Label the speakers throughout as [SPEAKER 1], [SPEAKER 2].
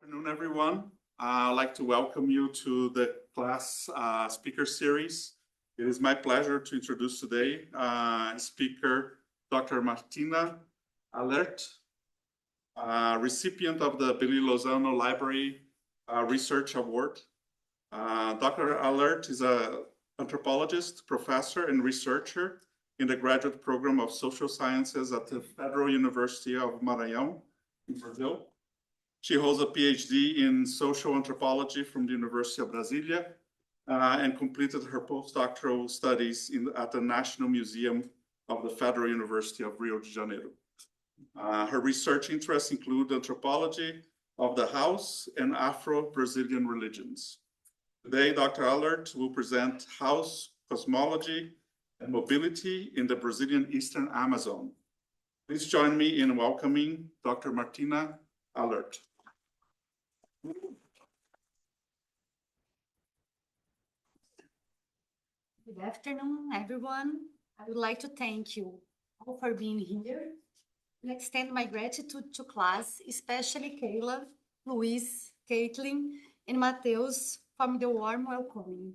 [SPEAKER 1] Afternoon, everyone. I'd like to welcome you to the class speaker series. It is my pleasure to introduce today speaker Dr. Martina Allert, recipient of the Billy Lozano Library Research Award. Dr. Allert is an anthropologist, professor, and researcher in the graduate program of social sciences at the Federal University of Maranhão in Brazil. She holds a PhD in social anthropology from the University of Brasilia and completed her postdoctoral studies at the National Museum of the Federal University of Rio de Janeiro. Her research interests include anthropology of the house and Afro-Brazilian religions. Today, Dr. Allert will present house cosmology and mobility in the Brazilian Eastern Amazon. Please join me in welcoming Dr. Martina Allert.
[SPEAKER 2] Good afternoon, everyone. I would like to thank you all for being here and extend my gratitude to class, especially Kayla, Luis, Caitlin, and Mateus for the warm welcoming.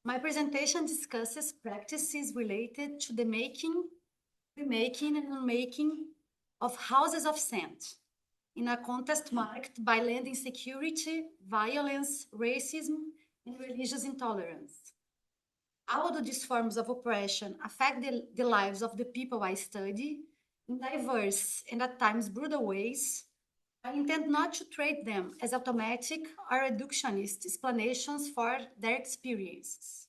[SPEAKER 2] My presentation discusses practices related to the making, remaking, and unmaking of houses of scent in a context marked by land insecurity, violence, racism, and religious intolerance. How do these forms of oppression affect the lives of the people I study in diverse and at times brutal ways? I intend not to treat them as automatic or reductionist explanations for their experiences.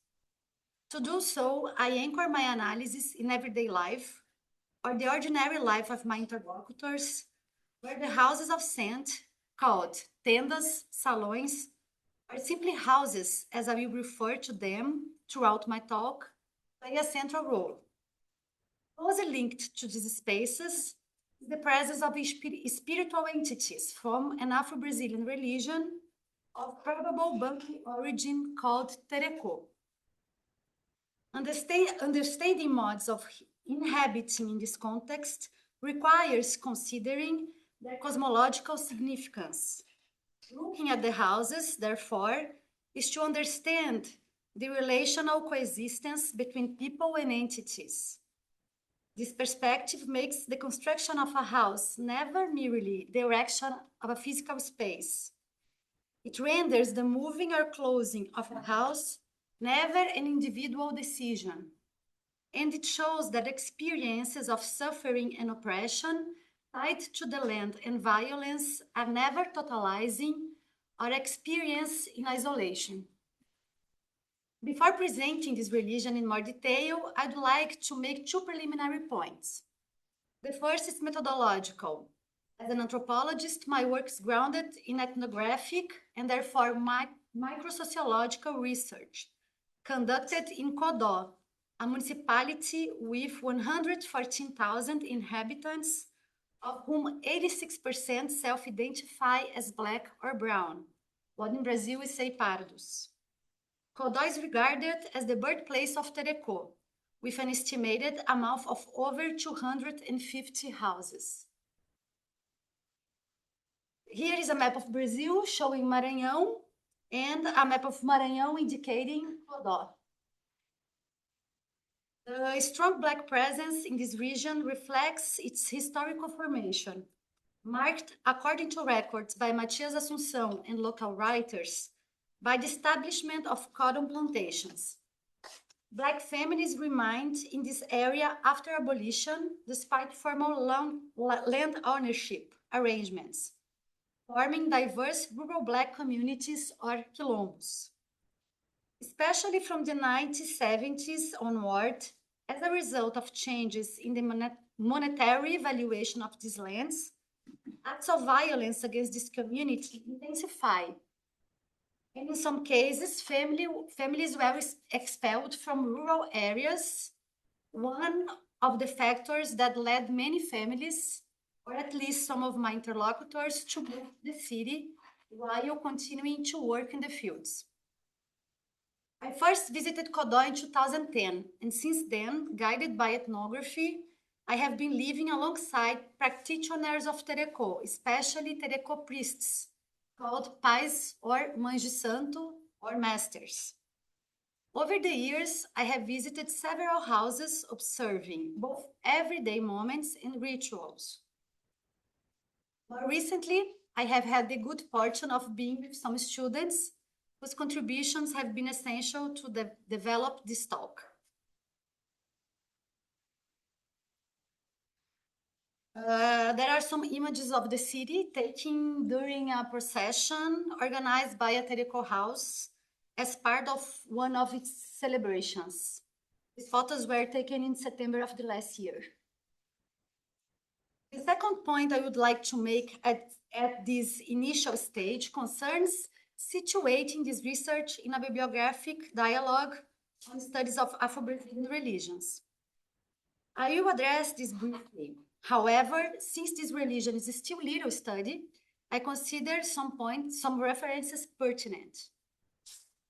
[SPEAKER 2] To do so, I anchor my analysis in everyday life or the ordinary life of my interlocutors, where the houses of scent, called tendas, salões, are simply houses, as I will refer to them throughout my talk, play a central role. Closely linked to these spaces is the presence of spiritual entities from an Afro-Brazilian religion of probable Bantu origin called Tereco. Understanding modes of inhabiting in this context requires considering their cosmological significance. Looking at the houses, therefore, is to understand the relational coexistence between people and entities. This perspective makes the construction of a house never merely the erection of a physical space. It renders the moving or closing of a house never an individual decision. And it shows that experiences of suffering and oppression tied to the land and violence are never totalizing or experienced in isolation. Before presenting this religion in more detail, I'd like to make two preliminary points. The first is methodological. As an anthropologist, my work is grounded in ethnographic and therefore microsociological research conducted in Codó, a municipality with 114,000 inhabitants, of whom 86% self-identify as Black or brown, what in Brazil we say pardos. Codó is regarded as the birthplace of Tereco, with an estimated amount of over 250 houses. Here is a map of Brazil showing Maranhão and a map of Maranhão indicating Codó. The strong Black presence in this region reflects its historical formation, marked, according to records by Matias Assunção and local writers, by the establishment of cotton plantations. Black families remained in this area after abolition, despite formal land ownership arrangements, forming diverse rural Black communities or quilombos. Especially from the 1970s onward, as a result of changes in the monetary valuation of these lands, acts of violence against this community intensified. And in some cases, families were expelled from rural areas, one of the factors that led many families, or at least some of my interlocutors, to move to the city while continuing to work in the fields. I first visited Codó in 2010, and since then, guided by ethnography, I have been living alongside practitioners of Tereco, especially Tereco priests, called pais or mães de santo or masters. Over the years, I have visited several houses observing both everyday moments and rituals. More recently, I have had the good fortune of being with some students whose contributions have been essential to develop this talk. There are some images of the city taken during a procession organized by a Tereco house as part of one of its celebrations. These photos were taken in September of the last year. The second point I would like to make at this initial stage concerns situating this research in a bibliographic dialogue on studies of Afro-Brazilian religions. I will address this briefly. However, since this religion is still little studied, I consider some references pertinent.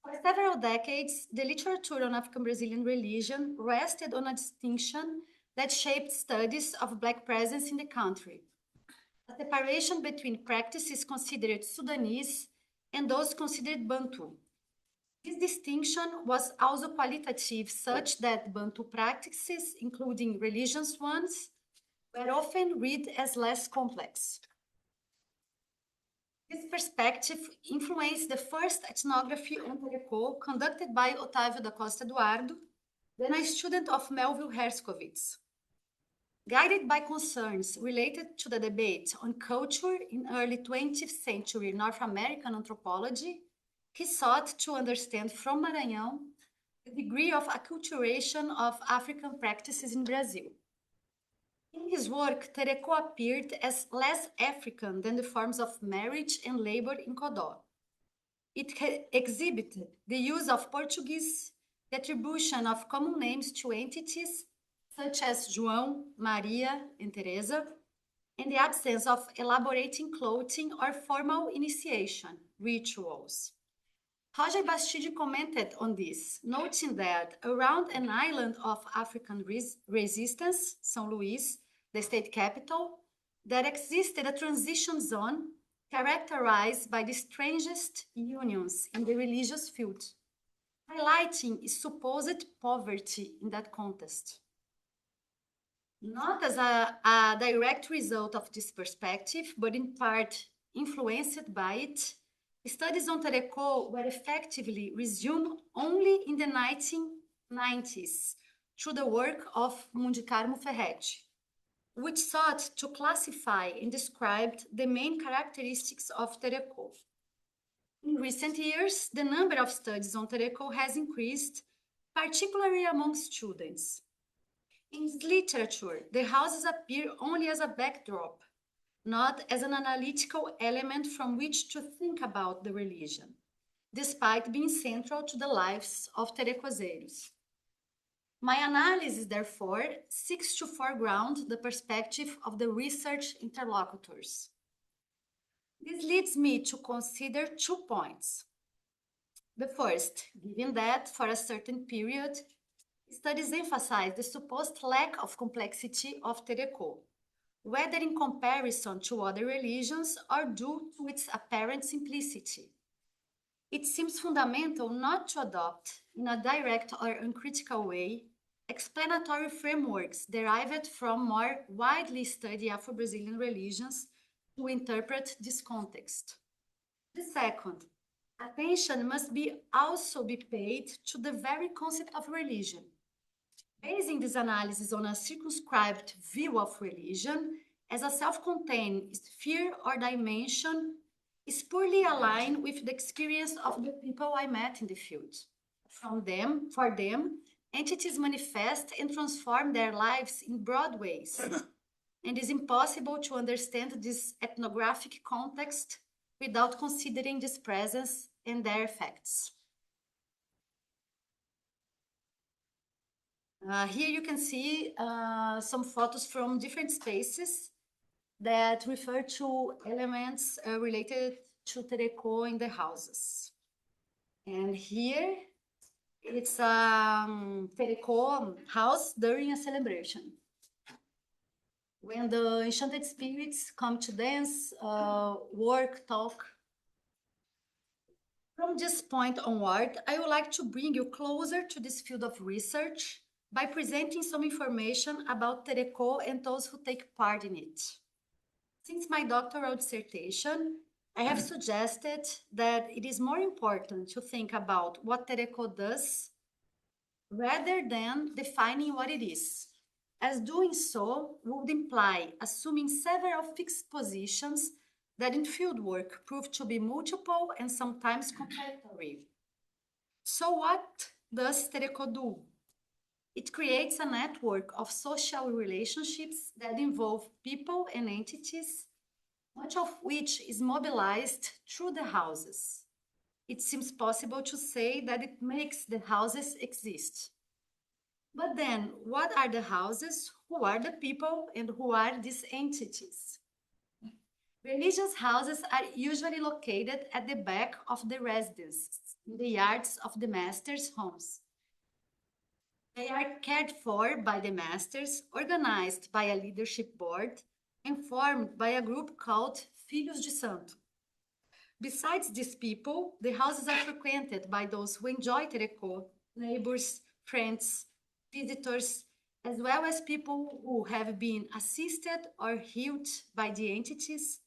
[SPEAKER 2] For several decades, the literature on African Brazilian religion rested on a distinction that shaped studies of Black presence in the country. A separation between practices considered Sudanese and those considered Bantu. This distinction was also qualitative, such that Bantu practices, including religious ones, were often read as less complex. This perspective influenced the first ethnography on Tereco conducted by Otávio da Costa Eduardo, then a student of Melville Herskovits. Guided by concerns related to the debate on culture in early 20th century North American anthropology, he sought to understand from Maranhão the degree of acculturation of African practices in Brazil. In his work, Tereco appeared as less African than the forms of marriage and labor in Codó. It exhibited the use of Portuguese, the attribution of common names to entities such as João, Maria, and Teresa, and the absence of elaborating clothing or formal initiation rituals. Roger Bastide commented on this, noting that around an island of African resistance, São Luís, the state capital, there existed a transition zone characterized by the strangest unions in the religious field, highlighting its supposed poverty in that context. Not as a direct result of this perspective, but in part influenced by it, studies on Tereco were effectively resumed only in the 1990s through the work of Mundicarmo Ferretti, which sought to classify and describe the main characteristics of Tereco. In recent years, the number of studies on Tereco has increased, particularly among students. In this literature, the houses appear only as a backdrop, not as an analytical element from which to think about the religion, despite being central to the lives of Terecozeiros. My analysis, therefore, seeks to foreground the perspective of the research interlocutors. This leads me to consider 2 points. The first, given that for a certain period, studies emphasize the supposed lack of complexity of Tereco, whether in comparison to other religions or due to its apparent simplicity. It seems fundamental not to adopt, in a direct or uncritical way, explanatory frameworks derived from more widely studied Afro-Brazilian religions to interpret this context. The second, attention must also be paid to the very concept of religion. Basing this analysis on a circumscribed view of religion as a self-contained sphere or dimension is poorly aligned with the experience of the people I met in the field. For them, entities manifest and transform their lives in broad ways, and it is impossible to understand this ethnographic context without considering this presence and their effects. Here you can see some photos from different spaces that refer to elements related to Tereco in the houses. And here it's a Tereco house during a celebration. when the enchanted spirits come to dance, work, talk. From this point onward, I would like to bring you closer to this field of research by presenting some information about Tereco and those who take part in it. Since my doctoral dissertation, I have suggested that it is more important to think about what Tereco does rather than defining what it is, as doing so would imply assuming several fixed positions that in fieldwork prove to be multiple and sometimes contradictory. So what does Tereco do? It creates a network of social relationships that involve people and entities, much of which is mobilized through the houses. It seems possible to say that it makes the houses exist. But then, what are the houses, who are the people, and who are these entities? Religious houses are usually located at the back of the residences, in the yards of the masters' homes. They are cared for by the masters, organized by a leadership board, and formed by a group called Filhos de Santo. Besides these people, the houses are frequented by those who enjoy Tereco, neighbors, friends, visitors, as well as people who have been assisted or healed by the entities,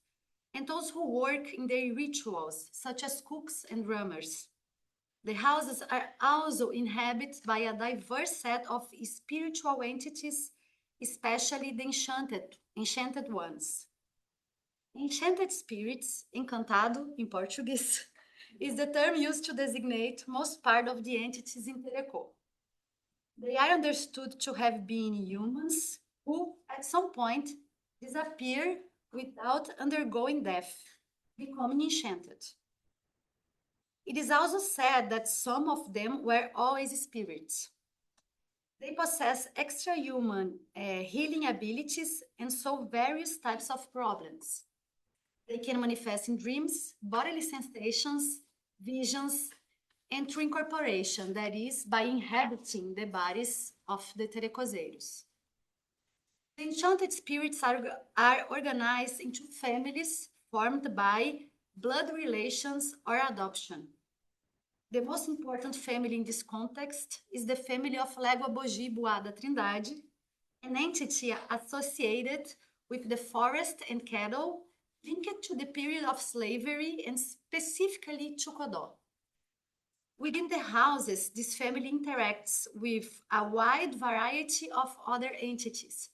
[SPEAKER 2] and those who work in their rituals, such as cooks and drummers. The houses are also inhabited by a diverse set of spiritual entities, especially the enchanted ones. Enchanted spirits, encantado in Portuguese, is the term used to designate most part of the entities in Tereco. They are understood to have been humans who, at some point, disappear without undergoing death, becoming enchanted. It is also said that some of them were always spirits. They possess extra-human healing abilities and solve various types of problems. They can manifest in dreams, bodily sensations, visions, and through incorporation, that is, by inhabiting the bodies of the terecozeiros. The enchanted spirits are organized into families formed by blood relations or adoption. The most important family in this context is the family of Légua Bogi Boada Trindade, an entity associated with the forest and cattle linked to the period of slavery and specifically to Codó. Within the houses, this family interacts with a wide variety of other entities,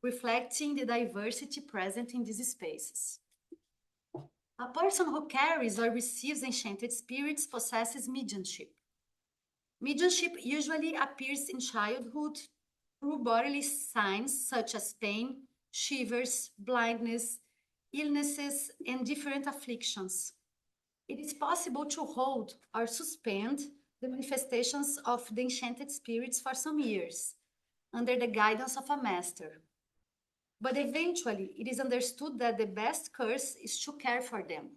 [SPEAKER 2] reflecting the diversity present in these spaces. A person who carries or receives enchanted spirits possesses mediumship. Mediumship usually appears in childhood through bodily signs such as pain, shivers, blindness, illnesses, and different afflictions. It is possible to hold or suspend the manifestations of the enchanted spirits for some years, under the guidance of a master. But eventually, it is understood that the best course is to care for them.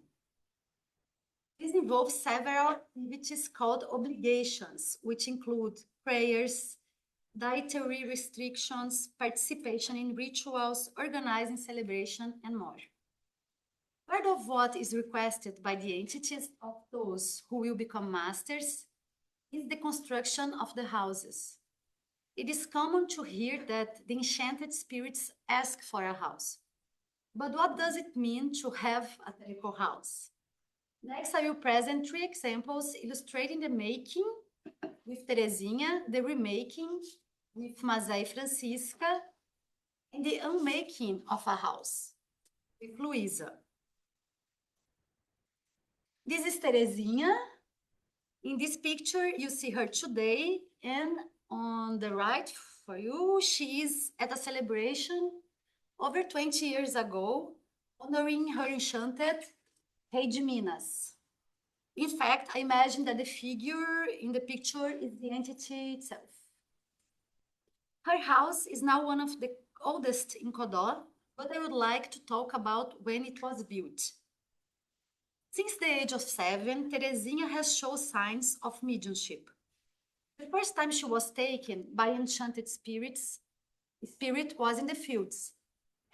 [SPEAKER 2] This involves several activities called obligations, which include prayers, dietary restrictions, participation in rituals, organizing celebration, and more. Part of what is requested by the entities of those who will become masters is the construction of the houses. It is common to hear that the enchanted spirits ask for a house. But what does it mean to have a Tereco house? Next, I will present 3 examples illustrating the making with Terezinha, the remaking with Mazé Francisca, and the unmaking of a house with Luisa. This is Terezinha. In this picture, you see her today, and on the right for you, she is at a celebration over 20 years ago, honoring her enchanted Rei de Minas. In fact, I imagine that the figure in the picture is the entity itself. Her house is now one of the oldest in Codó, but I would like to talk about when it was built. Since the age of 7, Terezinha has shown signs of mediumship. The first time she was taken by enchanted spirit was in the fields.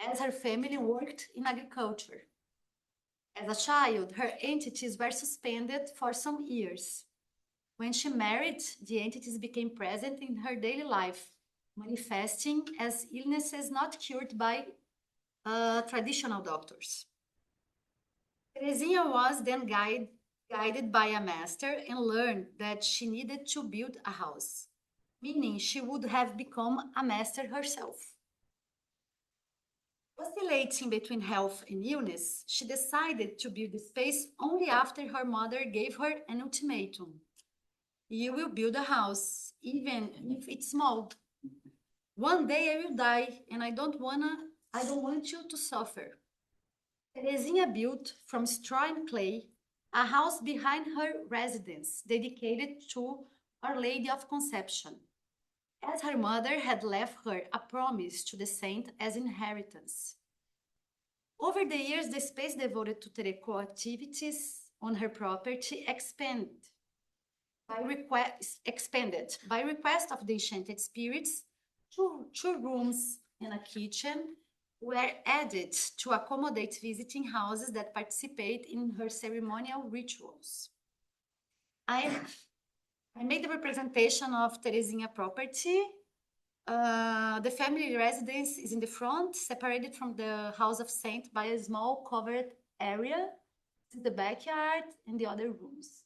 [SPEAKER 2] as her family worked in agriculture. As a child, her entities were suspended for some years. When she married, the entities became present in her daily life, manifesting as illnesses not cured by traditional doctors. Teresinha was then guided by a master and learned that she needed to build a house, meaning she would have become a master herself. Oscillating between health and illness, she decided to build the space only after her mother gave her an ultimatum. You will build a house, even if it's small. One day I will die, and I don't want you to suffer. Teresinha built from straw and clay a house behind her residence dedicated to Our Lady of Conception, as her mother had left her a promise to the saint as inheritance. Over the years, the space devoted to Tereco activities on her property expanded by request of the enchanted spirits. Two rooms and a kitchen were added to accommodate visiting houses that participate in her ceremonial rituals. I made the representation of Teresinha property. The family residence is in the front, separated from the house of saint by a small covered area. This is the backyard and the other rooms.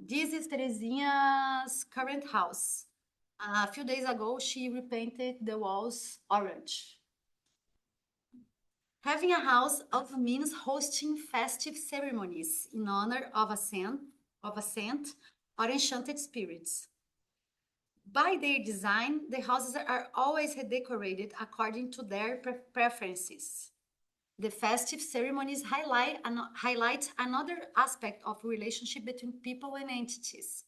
[SPEAKER 2] This is Teresinha's current house. A few days ago, she repainted the walls orange. Having a house also means hosting festive ceremonies in honor of a saint or enchanted spirits. By their design, the houses are always redecorated according to their preferences. The festive ceremonies highlight another aspect of relationship between people and entities.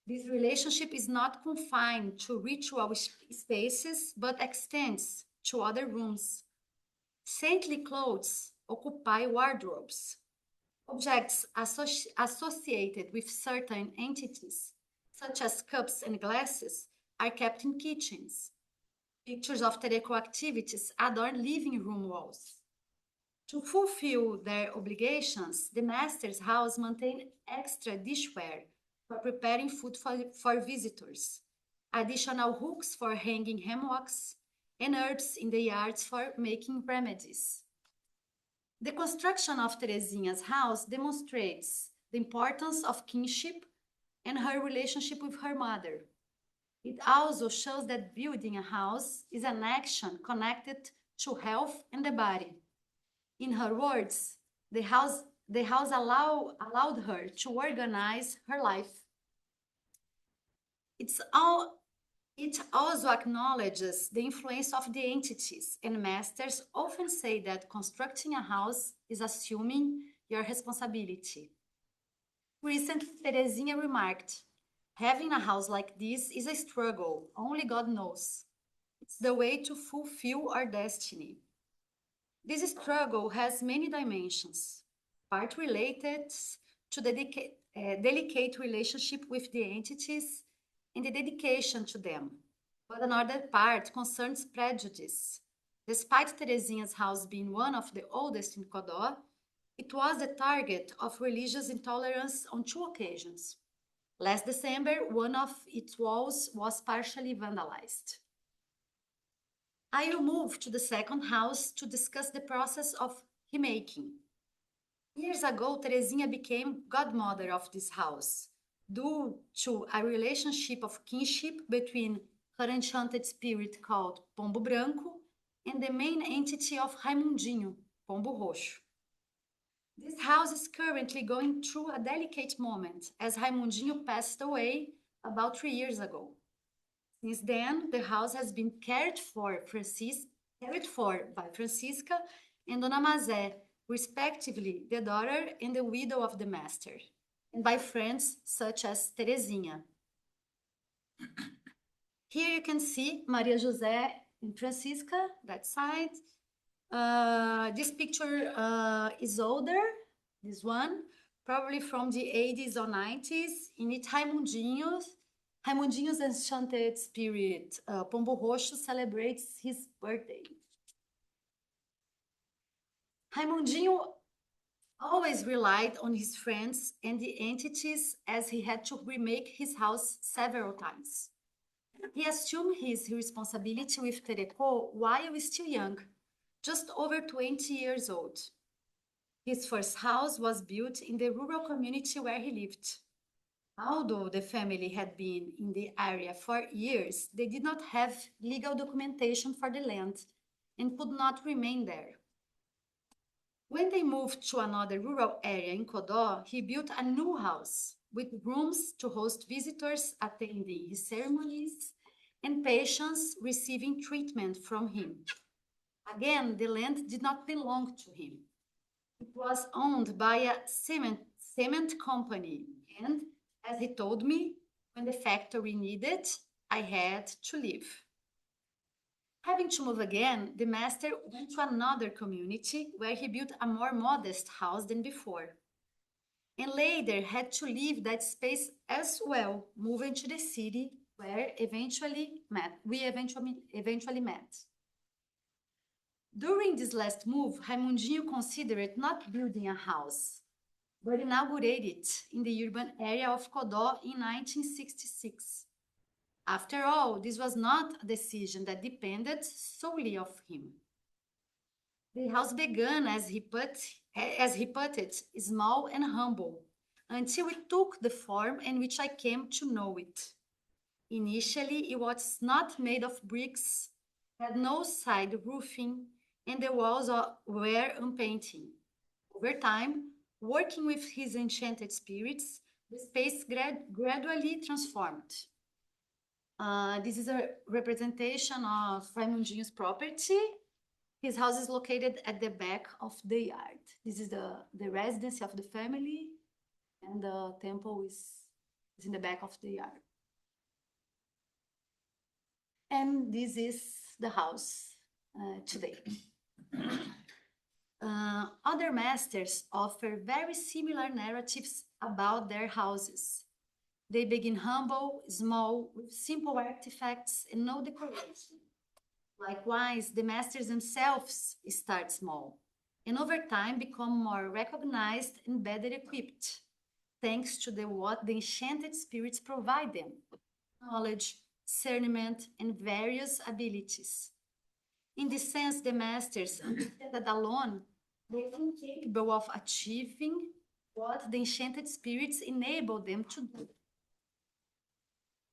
[SPEAKER 2] This relationship is not confined to ritual spaces, but extends to other rooms. Saintly clothes occupy wardrobes. Objects associated with certain entities, such as cups and glasses, are kept in kitchens. Pictures of Tereco activities adorn living room walls. To fulfill their obligations, the master's house maintains extra dishware for preparing food for visitors, additional hooks for hanging hammocks, and herbs in the yards for making remedies. The construction of Teresinha's house demonstrates the importance of kinship and her relationship with her mother. It also shows that building a house is an action connected to health and the body. In her words, the house allowed her to organize her life. It also acknowledges the influence of the entities, and masters often say that constructing a house is assuming your responsibility. Recently, Teresinha remarked, having a house like this is a struggle, only God knows. It's the way to fulfill our destiny. This struggle has many dimensions, part related to the delicate relationship with the entities and the dedication to them, but another part concerns prejudice. Despite Teresinha's house being one of the oldest in Codó, it was the target of religious intolerance on two occasions. Last December, one of its walls was partially vandalized. I will move to the second house to discuss the process of remaking. Years ago, Teresinha became godmother of this house, due to a relationship of kinship between her enchanted spirit called Pombo Branco and the main entity of Raimundinho, Pombo Roxo. This house is currently going through a delicate moment as Raimundinho passed away about 3 years ago. Since then, the house has been cared for by Francisca and Dona Mazé, respectively, the daughter and the widow of the master, and by friends such as Teresinha. Here you can see Maria José and Francisca, that side. This picture is older, this one, probably from the 80s or 90s. In it, Raimundinho Raimundinho's enchanted spirit, Pombo Roxo, celebrates his birthday. Raimundinho always relied on his friends and the entities as he had to remake his house several times. He assumed his responsibility with Tereco while still young, just over 20 years old. His first house was built in the rural community where he lived. Although the family had been in the area for years, they did not have legal documentation for the land and could not remain there. When they moved to another rural area in Codó, he built a new house with rooms to host visitors attending his ceremonies and patients receiving treatment from him. Again, the land did not belong to him. It was owned by a cement company, and as he told me, when the factory needed, I had to leave. Having to move again, the master went to another community where he built a more modest house than before, and later had to leave that space as well, moving to the city where we eventually met. During this last move, Raimundinho considered not building a house, but inaugurated it in the urban area of Codó in 1966. After all, this was not a decision that depended solely of him. The house began, as he put it, small and humble, until it took the form in which I came to know it. Initially, it was not made of bricks, had no side roofing, and the walls were unpainted. Over time, working with his enchanted spirits, the space gradually transformed. This is a representation of Raimundinho's property. His house is located at the back of the yard. This is the residence of the family, and the temple is in the back of the yard. And this is the house today. Other masters offer very similar narratives about their houses. They begin humble, small, with simple artifacts and no decoration. Likewise, the masters themselves start small, and over time become more recognized and better equipped, thanks to what the enchanted spirits provide them: knowledge, discernment, and various abilities. In this sense, the masters understand that alone, they are incapable of achieving what the enchanted spirits enable them to do.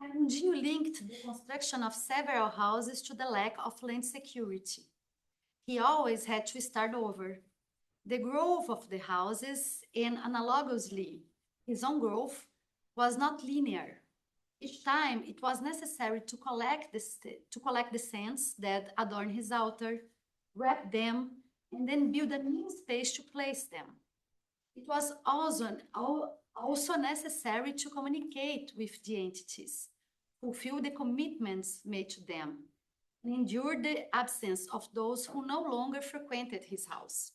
[SPEAKER 2] Raimundinho linked the construction of several houses to the lack of land security. He always had to start over. The growth of the houses, and analogously, his own growth, was not linear. Each time, it was necessary to collect the scents that adorn his altar, wrap them, and then build a new space to place them. It was also necessary to communicate with the entities, fulfill the commitments made to them, and endure the absence of those who no longer frequented his house.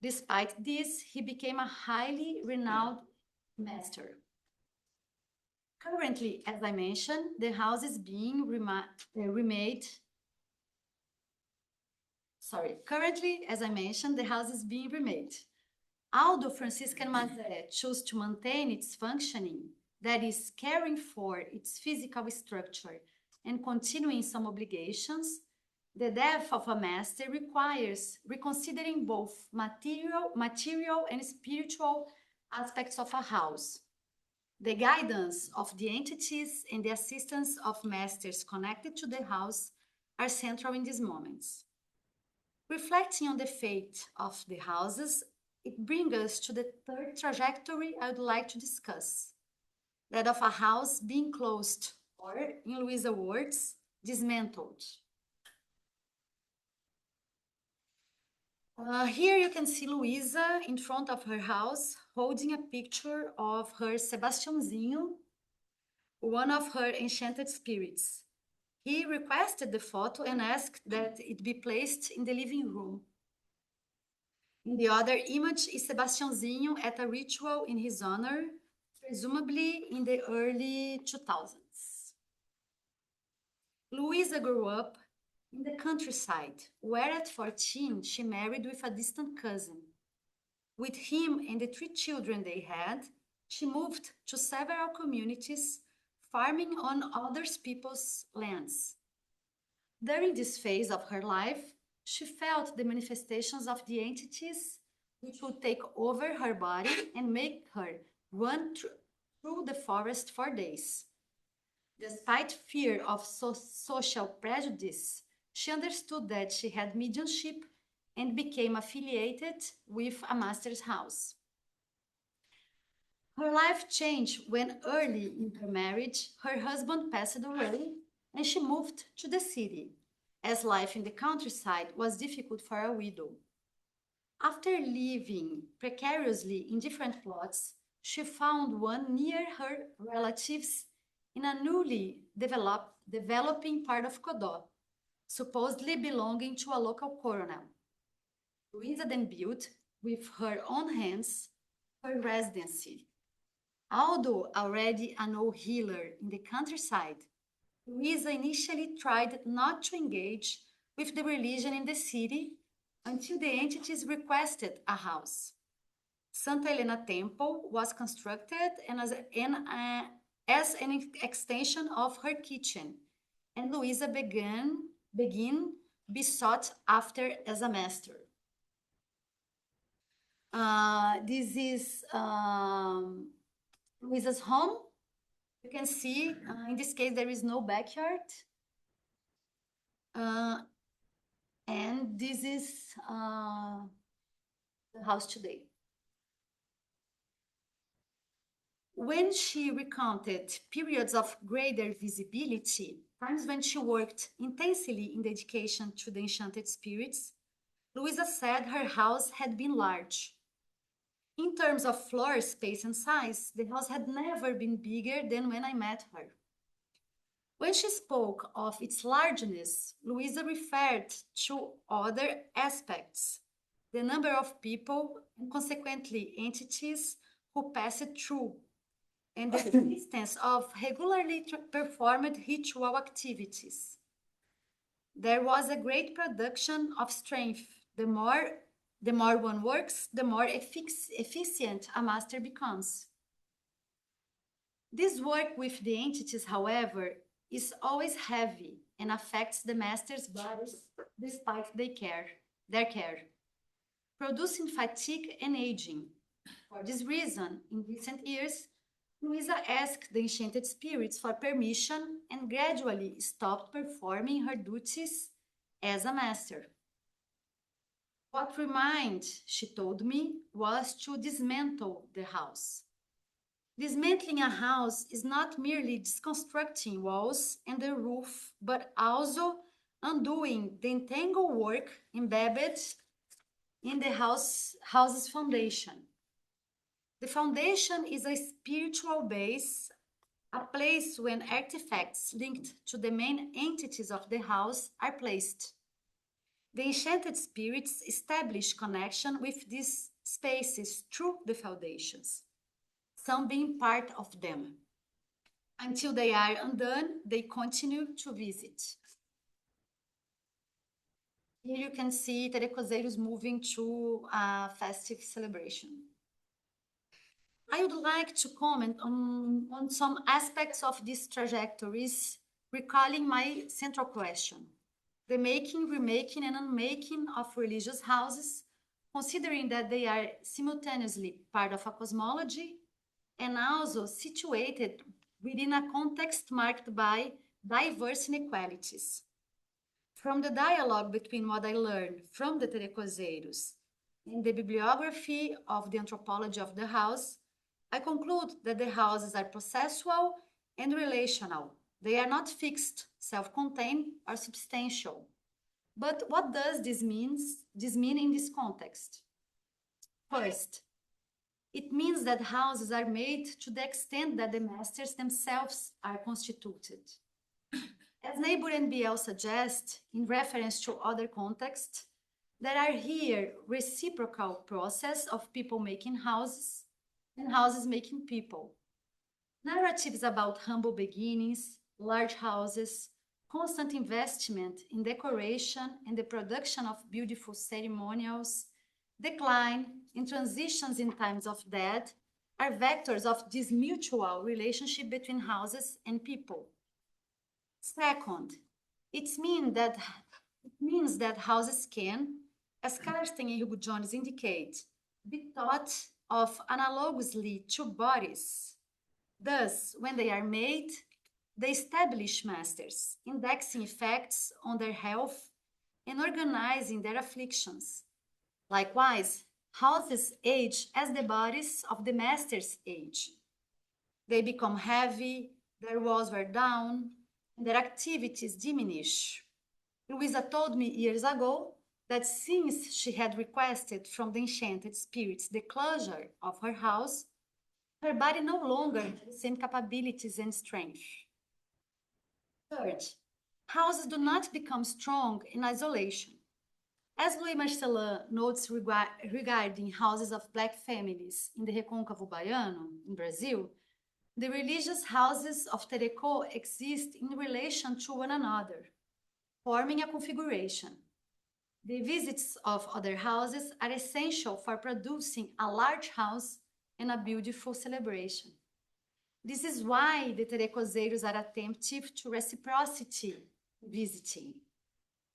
[SPEAKER 2] Despite this, he became a highly renowned master. Currently, as I mentioned, the house is being remade. Currently, as I mentioned, the house is being remade. Although Franciscan Mazé chose to maintain its functioning, that is, caring for its physical structure and continuing some obligations, the death of a master requires reconsidering both material and spiritual aspects of a house. The guidance of the entities and the assistance of masters connected to the house are central in these moments. Reflecting on the fate of the houses, it brings us to the third trajectory I would like to discuss, that of a house being closed, or, in Luisa's words, dismantled. Here you can see Luisa in front of her house holding a picture of her Sebastiãozinho, one of her enchanted spirits. He requested the photo and asked that it be placed in the living room. In the other image is Sebastiãozinho at a ritual in his honor, presumably in the early 2000s. Louisa grew up in the countryside, where at 14 she married with a distant cousin. With him and the 3 children they had, she moved to several communities, farming on other people's lands. During this phase of her life, she felt the manifestations of the entities which would take over her body and make her run through the forest for days. Despite fear of social prejudice, she understood that she had mediumship and became affiliated with a master's house. Her life changed when early in her marriage, her husband passed away and she moved to the city, as life in the countryside was difficult for a widow. After living precariously in different plots, she found one near her relatives in a newly developing part of Codó, supposedly belonging to a local coronel. Louisa then built, with her own hands, her residency. Although already an old healer in the countryside, Louisa initially tried not to engage with the religion in the city until the entities requested a house. Santa Helena Temple was constructed as an extension of her kitchen, and Louisa began be sought after as a master. This is Louisa's home. You can see, in this case, there is no backyard. And this is the house today. When she recounted periods of greater visibility, times when she worked intensely in dedication to the enchanted spirits, Louisa said her house had been large. In terms of floor space and size, the house had never been bigger than when I met her. When she spoke of its largeness, Louisa referred to other aspects, the number of people and consequently entities who passed through, and the existence of regularly performed ritual activities. There was a great production of strength. The more one works, the more efficient a master becomes. This work with the entities, however, is always heavy and affects the master's bodies despite their care, producing fatigue and aging. For this reason, in recent years, Louisa asked the enchanted spirits for permission and gradually stopped performing her duties as a master. What remained, she told me, was to dismantle the house. Dismantling a house is not merely disconstructing walls and the roof, but also undoing the entangled work embedded in the house's foundation. The foundation is a spiritual base, a place when artifacts linked to the main entities of the house are placed. The enchanted spirits establish connection with these spaces through the foundations, some being part of them. Until they are undone, they continue to visit. Here you can see Terecozeiros moving to a festive celebration. I would like to comment on some aspects of these trajectories, recalling my central question: the making, remaking, and unmaking of religious houses, considering that they are simultaneously part of a cosmology and also situated within a context marked by diverse inequalities. From the dialogue between what I learned from the Terecozeiros and the bibliography of the anthropology of the house, I conclude that the houses are processual and relational. They are not fixed, self-contained, or substantial. But what does this mean in this context? First, it means that houses are made to the extent that the masters themselves are constituted. As Niebuhr and Biel suggest, in reference to other contexts, there are here reciprocal process of people making houses and houses making people. Narratives about humble beginnings, large houses, constant investment in decoration and the production of beautiful ceremonials, decline, and transitions in times of death are vectors of this mutual relationship between houses and people. Second, it means that houses can, as Karsten and Hugo Jones indicate, be thought of analogously to bodies. Thus, when they are made, they establish masters, indexing effects on their health and organizing their afflictions. Likewise, houses age as the bodies of the masters age. They become heavy, their walls wear down, and their activities diminish. Louisa told me years ago that since she had requested from the enchanted spirits the closure of her house, her body no longer had the same capabilities and strength. Third, houses do not become strong in isolation. As Louis Marcelin notes regarding houses of Black families in the Recôncavo Baiano, in Brazil, the religious houses of Terekô exist in relation to one another, forming a configuration. The visits of other houses are essential for producing a large house and a beautiful celebration. This is why the Terecozeiros are attentive to reciprocity visiting.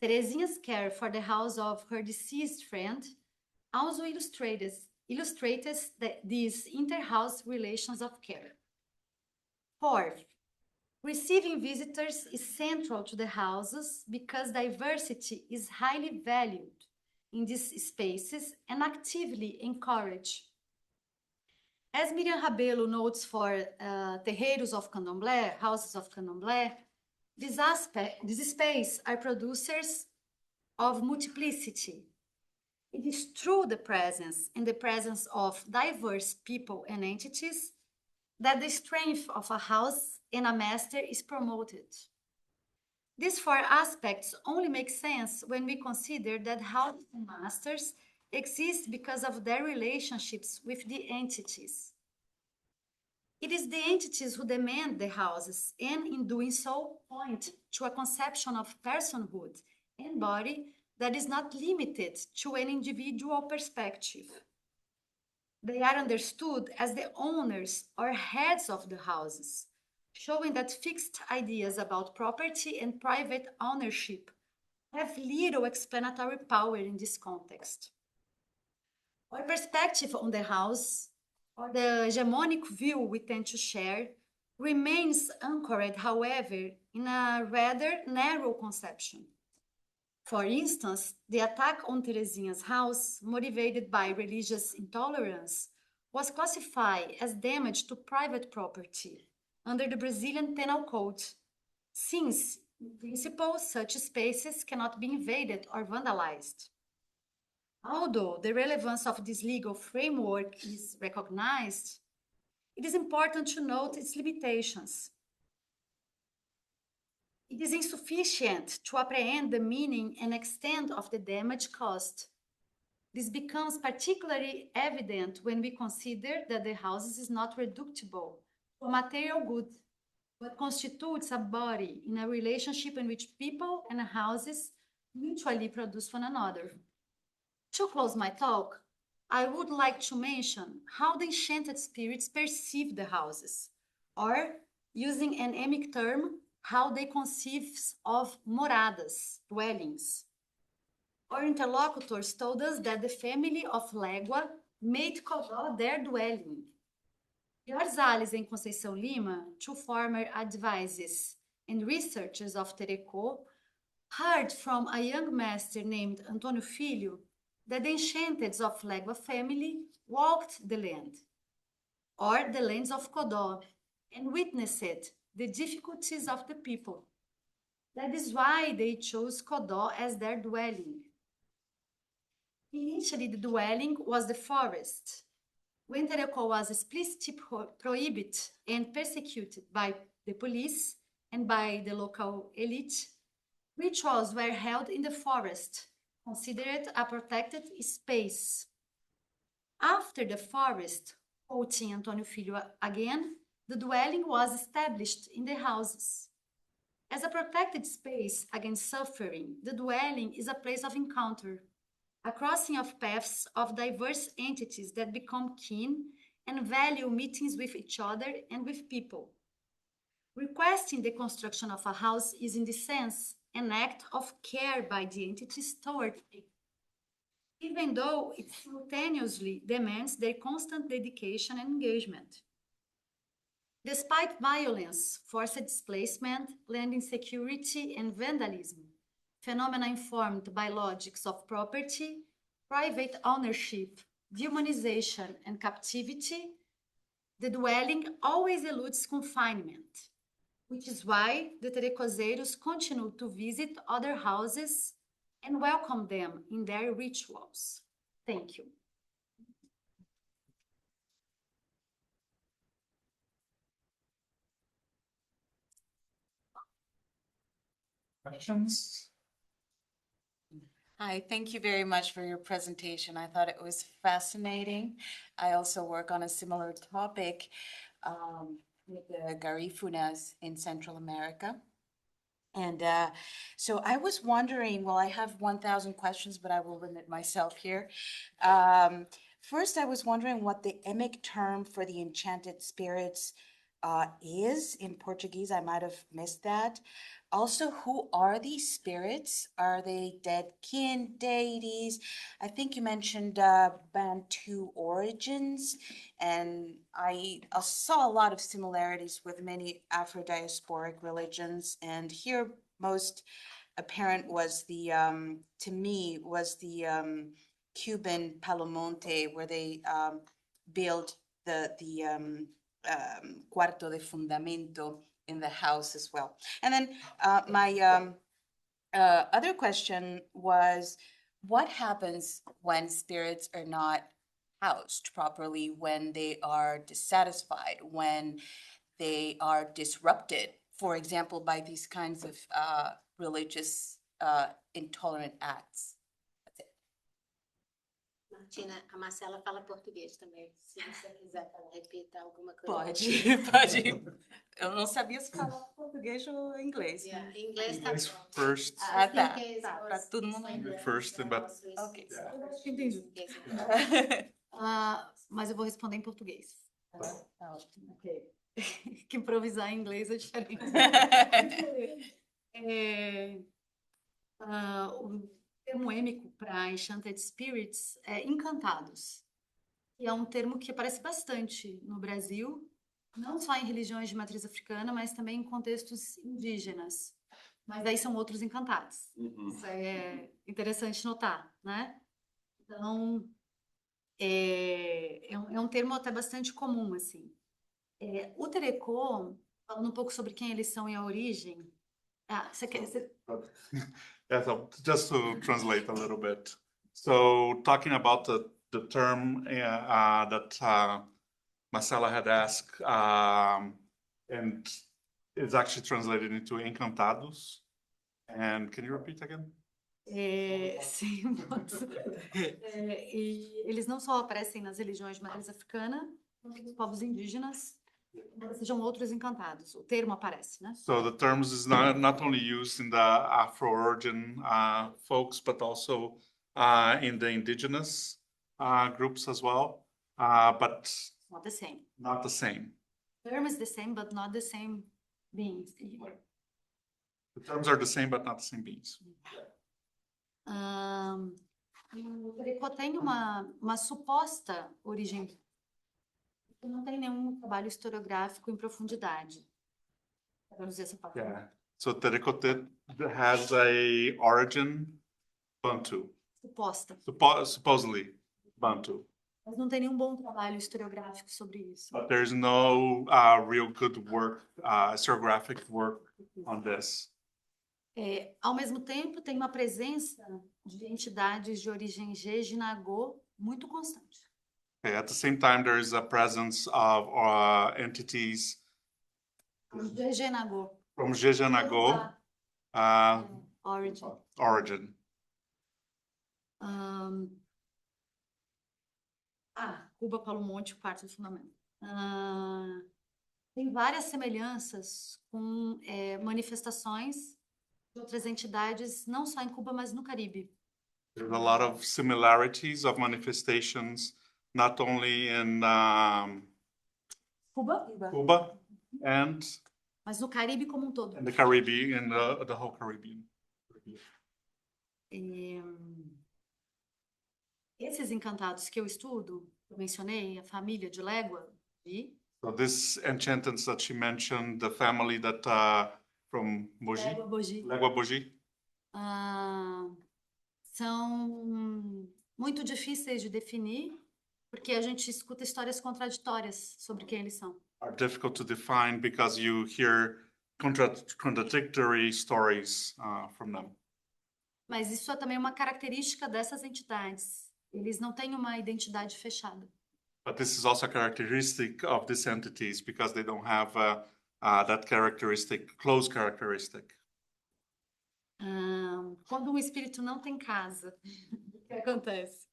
[SPEAKER 2] Terezinha's care for the house of her deceased friend also illustrates these inter-house relations of care. Fourth, receiving visitors is central to the houses because diversity is highly valued in these spaces and actively encouraged. As Miriam Rabelo notes for terreiros of Candomblé, houses of Candomblé, this space are producers of multiplicity. It is through the presence of diverse people and entities that the strength of a house and a master is promoted. These four aspects only make sense when we consider that houses and masters exist because of their relationships with the entities. It is the entities who demand the houses and in doing so point to a conception of personhood and body that is not limited to an individual perspective. They are understood as the owners or heads of the houses, showing that fixed ideas about property and private ownership have little explanatory power in this context. Our perspective on the house, or the hegemonic view we tend to share, remains anchored, however, in a rather narrow conception. For instance, the attack on Terezinha's house, motivated by religious intolerance, was classified as damage to private property under the Brazilian Penal Code, since, in principle, such spaces cannot be invaded or vandalized. Although the relevance of this legal framework is recognized, it is important to note its limitations. It is insufficient to apprehend the meaning and extent of the damage caused. This becomes particularly evident when we consider that the house is not reducible to a material good, but constitutes a body in a relationship in which people and houses mutually produce one another. To close my talk, I would like to mention how the enchanted spirits perceive the houses, or, using an emic term, how they conceive of moradas, dwellings. Our interlocutors told us that the family of Légua made Codó their dwelling. Jorge Salles and Conceição Lima, two former advisors and researchers of Terekô, heard from a young master named Antônio Filho that the enchanteds of Légua family walked the land, or the lands of Codó, and witnessed the difficulties of the people. That is why they chose Codó as their dwelling. Initially, the dwelling was the forest. When Terekô was explicitly prohibited and persecuted by the police and by the local elite, rituals were held in the forest, considered a protected space. After the forest, quoting Antônio Filho again, the dwelling was established in the houses. As a protected space against suffering, the dwelling is a place of encounter, a crossing of paths of diverse entities that become kin and value meetings with each other and with people. Requesting the construction of a house is, in this sense, an act of care by the entities toward people, even though it simultaneously demands their constant dedication and engagement. Despite violence, forced displacement, land insecurity, and vandalism, phenomena informed by logics of property, private ownership, dehumanization, and captivity, the dwelling always eludes confinement, which is why the terecozeiros continue to visit other houses and welcome them in their rituals. Thank you.
[SPEAKER 1] Questions?
[SPEAKER 3] Hi, thank you very much for your presentation. I thought it was fascinating. I also work on a similar topic with the Garifunas in Central America. And so I was wondering, well, I have 1,000 questions, but I will limit myself here. First, I was wondering what the Emic term for the enchanted spirits is in Portuguese. I might have missed that. Also, who are these spirits? Are they dead kin, deities? I think you mentioned Bantu origins, and I saw a lot of similarities with many Afro-diasporic religions, and here most apparent was the, to me, was the Cuban Palomonte, where they built the cuarto de fundamento in the house as well. And then my other question was, what happens when spirits are not housed properly, when they are dissatisfied, when they are disrupted, for example, by these kinds of religious intolerant acts?
[SPEAKER 4] Martina, a Marcela fala português também. Se você quiser repetir alguma coisa.
[SPEAKER 3] Pode, pode. Eu não sabia se falava português ou inglês.
[SPEAKER 4] Yeah, em inglês tá
[SPEAKER 1] Inglês
[SPEAKER 4] bom.
[SPEAKER 1] first.
[SPEAKER 3] Ah, tá.
[SPEAKER 4] Porque
[SPEAKER 3] Tá, pra todo mundo.
[SPEAKER 1] First, but
[SPEAKER 3] Ok.
[SPEAKER 2] Eu acho que entendi. Mas eu vou responder em português.
[SPEAKER 3] Tá ótimo.
[SPEAKER 2] Ok. Que improvisar em inglês é diferente. O termo êmico para Enchanted Spirits é encantados, que é um termo que aparece bastante no Brasil, não só em religiões de matriz africana, mas também em contextos indígenas. Mas aí são outros encantados. Isso é interessante notar, né? Então, é um termo até bastante comum, assim. O Terecô, falando um pouco sobre quem eles são e a origem. Você quer...
[SPEAKER 1] Yeah, so just to translate a little bit. So talking about the term that Marcela had asked, and it's actually translated into encantados. And can you repeat again?
[SPEAKER 2] Sim, posso. E eles não só aparecem nas religiões de matriz africana, como nos povos indígenas, embora sejam outros encantados. O termo aparece, né?
[SPEAKER 1] So the terms is not only used in the Afro origin folks, but also in the indigenous groups as well, but
[SPEAKER 2] Not the same.
[SPEAKER 1] not the same.
[SPEAKER 2] The term is the same, but not the same beings.
[SPEAKER 1] The terms are the same, but not the same beings.
[SPEAKER 2] O Terecô tem uma suposta origem que não tem nenhum trabalho historiográfico em profundidade. Vamos dizer essa palavra.
[SPEAKER 1] Yeah. So Terekote has a origin Bantu,
[SPEAKER 2] Suposta.
[SPEAKER 1] supposedly Bantu,
[SPEAKER 2] Mas não tem nenhum bom trabalho historiográfico sobre isso.
[SPEAKER 1] but there's no real good work, historiographic work on this.
[SPEAKER 2] Ao mesmo tempo, tem uma presença de entidades de origem Jejinagô muito constante.
[SPEAKER 1] Okay, at the same time, there is a presence of entities
[SPEAKER 2] Jejinagô.
[SPEAKER 1] from Jejanago
[SPEAKER 2] Origin.
[SPEAKER 1] origin.
[SPEAKER 2] Cuba, Palo Monte, quarto do fundamento. tem várias semelhanças com manifestações de outras entidades, não só em Cuba, mas no Caribe.
[SPEAKER 1] There's a lot of similarities of manifestations, not only in
[SPEAKER 2] Cuba,
[SPEAKER 1] Cuba and
[SPEAKER 2] mas no Caribe como um todo.
[SPEAKER 1] in the Caribbean, in the whole Caribbean.
[SPEAKER 2] Esses encantados que eu estudo, eu mencionei a família de Légua,
[SPEAKER 1] So this enchantance that she mentioned, the family that from Mogi,
[SPEAKER 2] Légua Bogi,
[SPEAKER 1] Legua Bogi,
[SPEAKER 2] são muito difíceis de definir, porque a gente escuta histórias contraditórias sobre quem eles são.
[SPEAKER 1] are difficult to define because you hear contradictory stories from them.
[SPEAKER 2] Mas isso é também uma característica dessas entidades. Eles não têm uma identidade fechada.
[SPEAKER 1] But this is also a characteristic of these entities because they don't have that characteristic, close characteristic.
[SPEAKER 2] Quando um espírito não tem casa, o que acontece?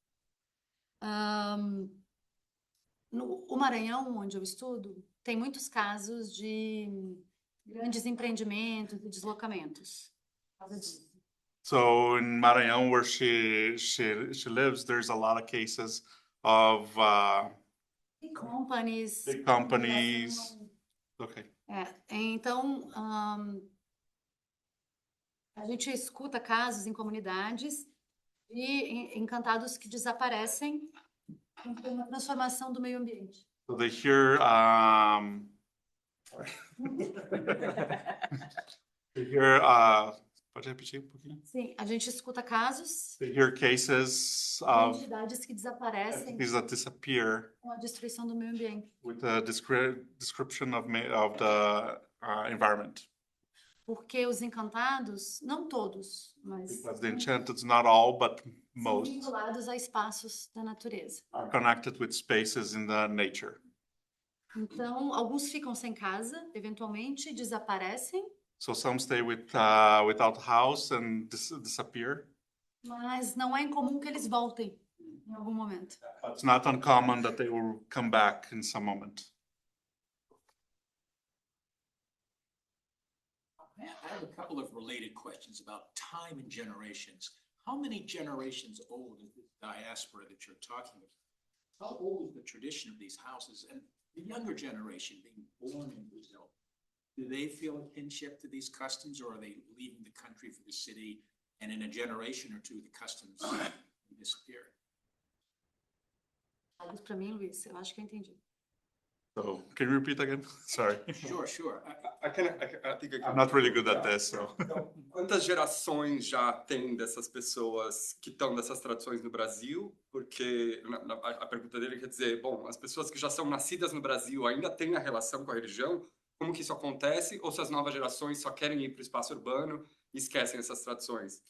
[SPEAKER 2] No Maranhão, onde eu estudo, tem muitos casos de grandes empreendimentos e deslocamentos. Por causa disso.
[SPEAKER 1] So in Maranhão, where she lives, there's a lot of cases of
[SPEAKER 2] Big companies.
[SPEAKER 1] big companies. Okay.
[SPEAKER 2] Então, a gente escuta casos em comunidades de encantados que desaparecem com uma transformação do meio ambiente.
[SPEAKER 1] So they hear they hear pode repetir um pouquinho?
[SPEAKER 2] Sim, a gente escuta casos
[SPEAKER 1] They hear cases
[SPEAKER 2] de
[SPEAKER 1] of
[SPEAKER 2] entidades que desaparecem
[SPEAKER 1] entities that disappear
[SPEAKER 2] com a destruição do meio ambiente.
[SPEAKER 1] with a description of the environment.
[SPEAKER 2] Porque os encantados, não todos, mas
[SPEAKER 1] Because the enchanted, not all, but
[SPEAKER 2] são
[SPEAKER 1] most,
[SPEAKER 2] vinculados a espaços da natureza.
[SPEAKER 1] are connected with spaces in the nature.
[SPEAKER 2] Então, alguns ficam sem casa, eventualmente desaparecem,
[SPEAKER 1] So some stay without house and disappear.
[SPEAKER 2] mas não é incomum que eles voltem em algum momento.
[SPEAKER 1] It's not uncommon that they will come back in some moment.
[SPEAKER 5] I have a couple of related questions about time and generations. How many generations old is this diaspora that you're talking about? How old is the tradition of these houses? And the younger generation being born in Brazil, do they feel a kinship to these customs, or are they leaving the country for the city, and in a generation or two, the customs disappear?
[SPEAKER 2] Fala isso para mim, Luiz, eu acho que eu entendi.
[SPEAKER 1] So can you repeat again? Sorry.
[SPEAKER 5] Sure.
[SPEAKER 6] I think I can.
[SPEAKER 1] I'm not really good at this, so.
[SPEAKER 6] Então, quantas gerações já tem dessas pessoas que estão dessas tradições no Brasil? Porque a pergunta dele quer dizer, bom, as pessoas que já são nascidas no Brasil ainda têm a relação com a religião? Como que isso acontece? Ou se as novas gerações só querem ir para o espaço urbano e esquecem essas tradições?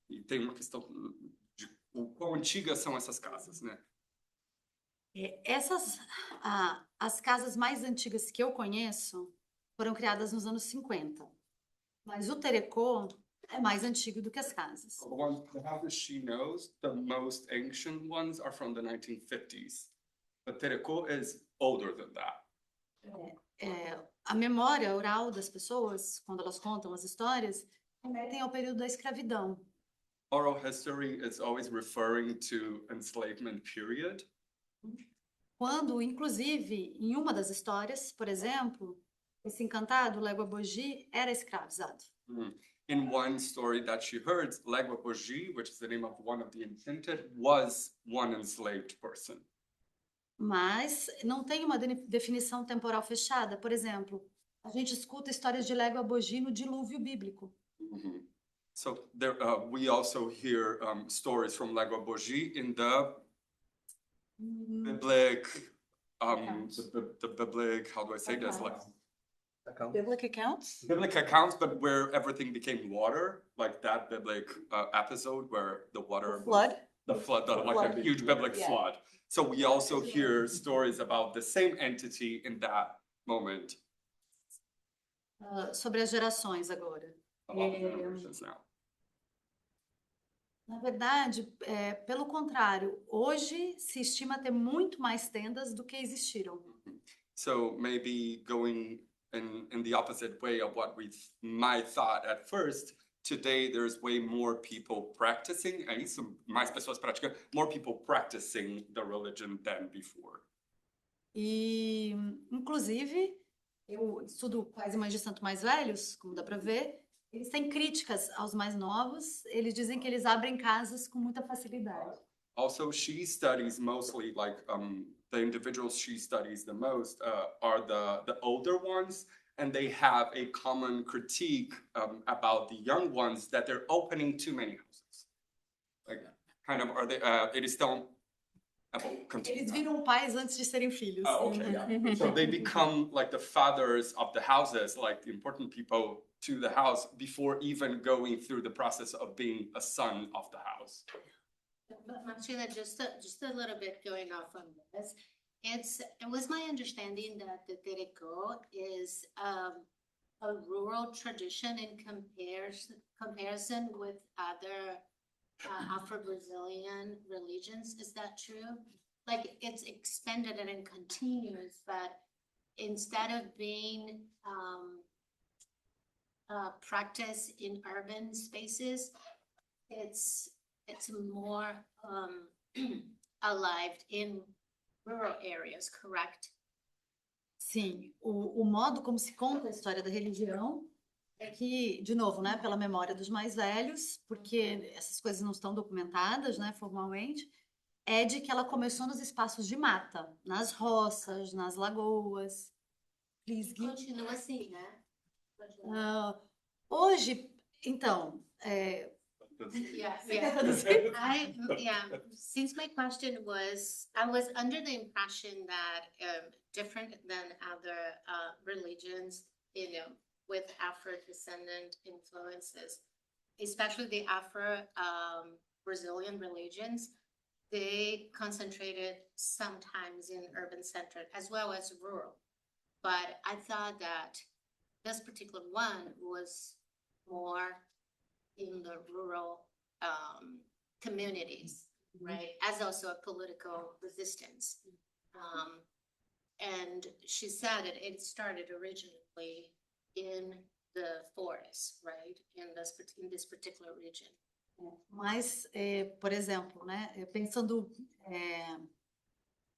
[SPEAKER 6] E tem uma questão de o quão antigas são essas casas, né?
[SPEAKER 2] As casas mais antigas que eu conheço foram criadas nos anos 50. Mas o terecô é mais antigo do que as casas.
[SPEAKER 6] The houses she knows, the most ancient ones are from the 1950s. But Terecô is older than that.
[SPEAKER 2] A memória oral das pessoas, quando elas contam as histórias, remetem ao período da escravidão.
[SPEAKER 6] Oral history is always referring to enslavement period.
[SPEAKER 2] Quando, inclusive, em uma das histórias, por exemplo, esse encantado, Légua Bogi, era escravizado.
[SPEAKER 6] In one story that she heard, Legua Bogi, which is the name of one of the enchanted, was one enslaved person.
[SPEAKER 2] Mas não tem uma definição temporal fechada. Por exemplo, a gente escuta histórias de Légua Bogi no dilúvio bíblico.
[SPEAKER 6] So there, we also hear stories from Legua Bogi in the biblic, the biblic, how do I say this? Like
[SPEAKER 3] Biblical accounts?
[SPEAKER 6] biblic accounts, but where everything became water, like that biblic episode where the water,
[SPEAKER 3] Flood?
[SPEAKER 6] the flood, like
[SPEAKER 3] Flood.
[SPEAKER 6] a huge biblic
[SPEAKER 3] Yeah.
[SPEAKER 6] flood. So we also hear stories about the same entity in that moment.
[SPEAKER 2] Sobre as gerações agora.
[SPEAKER 6] About the generations now.
[SPEAKER 2] Na verdade, pelo contrário, hoje se estima ter muito mais tendas do que existiram.
[SPEAKER 6] So maybe going in the opposite way of what we might thought at first, today there's way more people practicing, é isso? Mais pessoas praticando, more people practicing the religion than before.
[SPEAKER 2] E, inclusive, eu estudo pais e mães de santo mais velhos, como dá para ver, eles têm críticas aos mais novos, eles dizem que eles abrem casas com muita facilidade.
[SPEAKER 6] Also, she studies mostly like the individuals she studies the most are the older ones, and they have a common critique about the young ones that they're opening too many houses. Like, kind of, are they? Eles estão.
[SPEAKER 2] Eles viram pais antes de serem filhos.
[SPEAKER 6] Oh, okay, yeah. So they become like the fathers of the houses, like the important people to the house before even going through the process of being a son of the house.
[SPEAKER 4] But Martina, just a little bit going off on this. It was my understanding that the Terecô is a rural tradition in comparison with other Afro-Brazilian religions. Is that true? Like it's expanded and it continues, but instead of being practiced in urban spaces, it's more alive in rural areas, correct?
[SPEAKER 2] Sim, o modo como se conta a história da religião é que, de novo, né, pela memória dos mais velhos, porque essas coisas não estão documentadas, né, formalmente, é de que ela começou nos espaços de mata, nas roças, nas lagoas. Please, Gui.
[SPEAKER 4] Continua assim, né?
[SPEAKER 2] Hoje, então,
[SPEAKER 4] Yeah. Since my question was, I was under the impression that different than other religions, with Afro-descendant influences, especially the Afro-Brazilian religions, they concentrated sometimes in urban center as well as rural. But I thought that this particular one was more in the rural communities, right? As also a political resistance. And she said that it started originally in the forest, right? In this particular region.
[SPEAKER 2] Mas, por exemplo, né, pensando,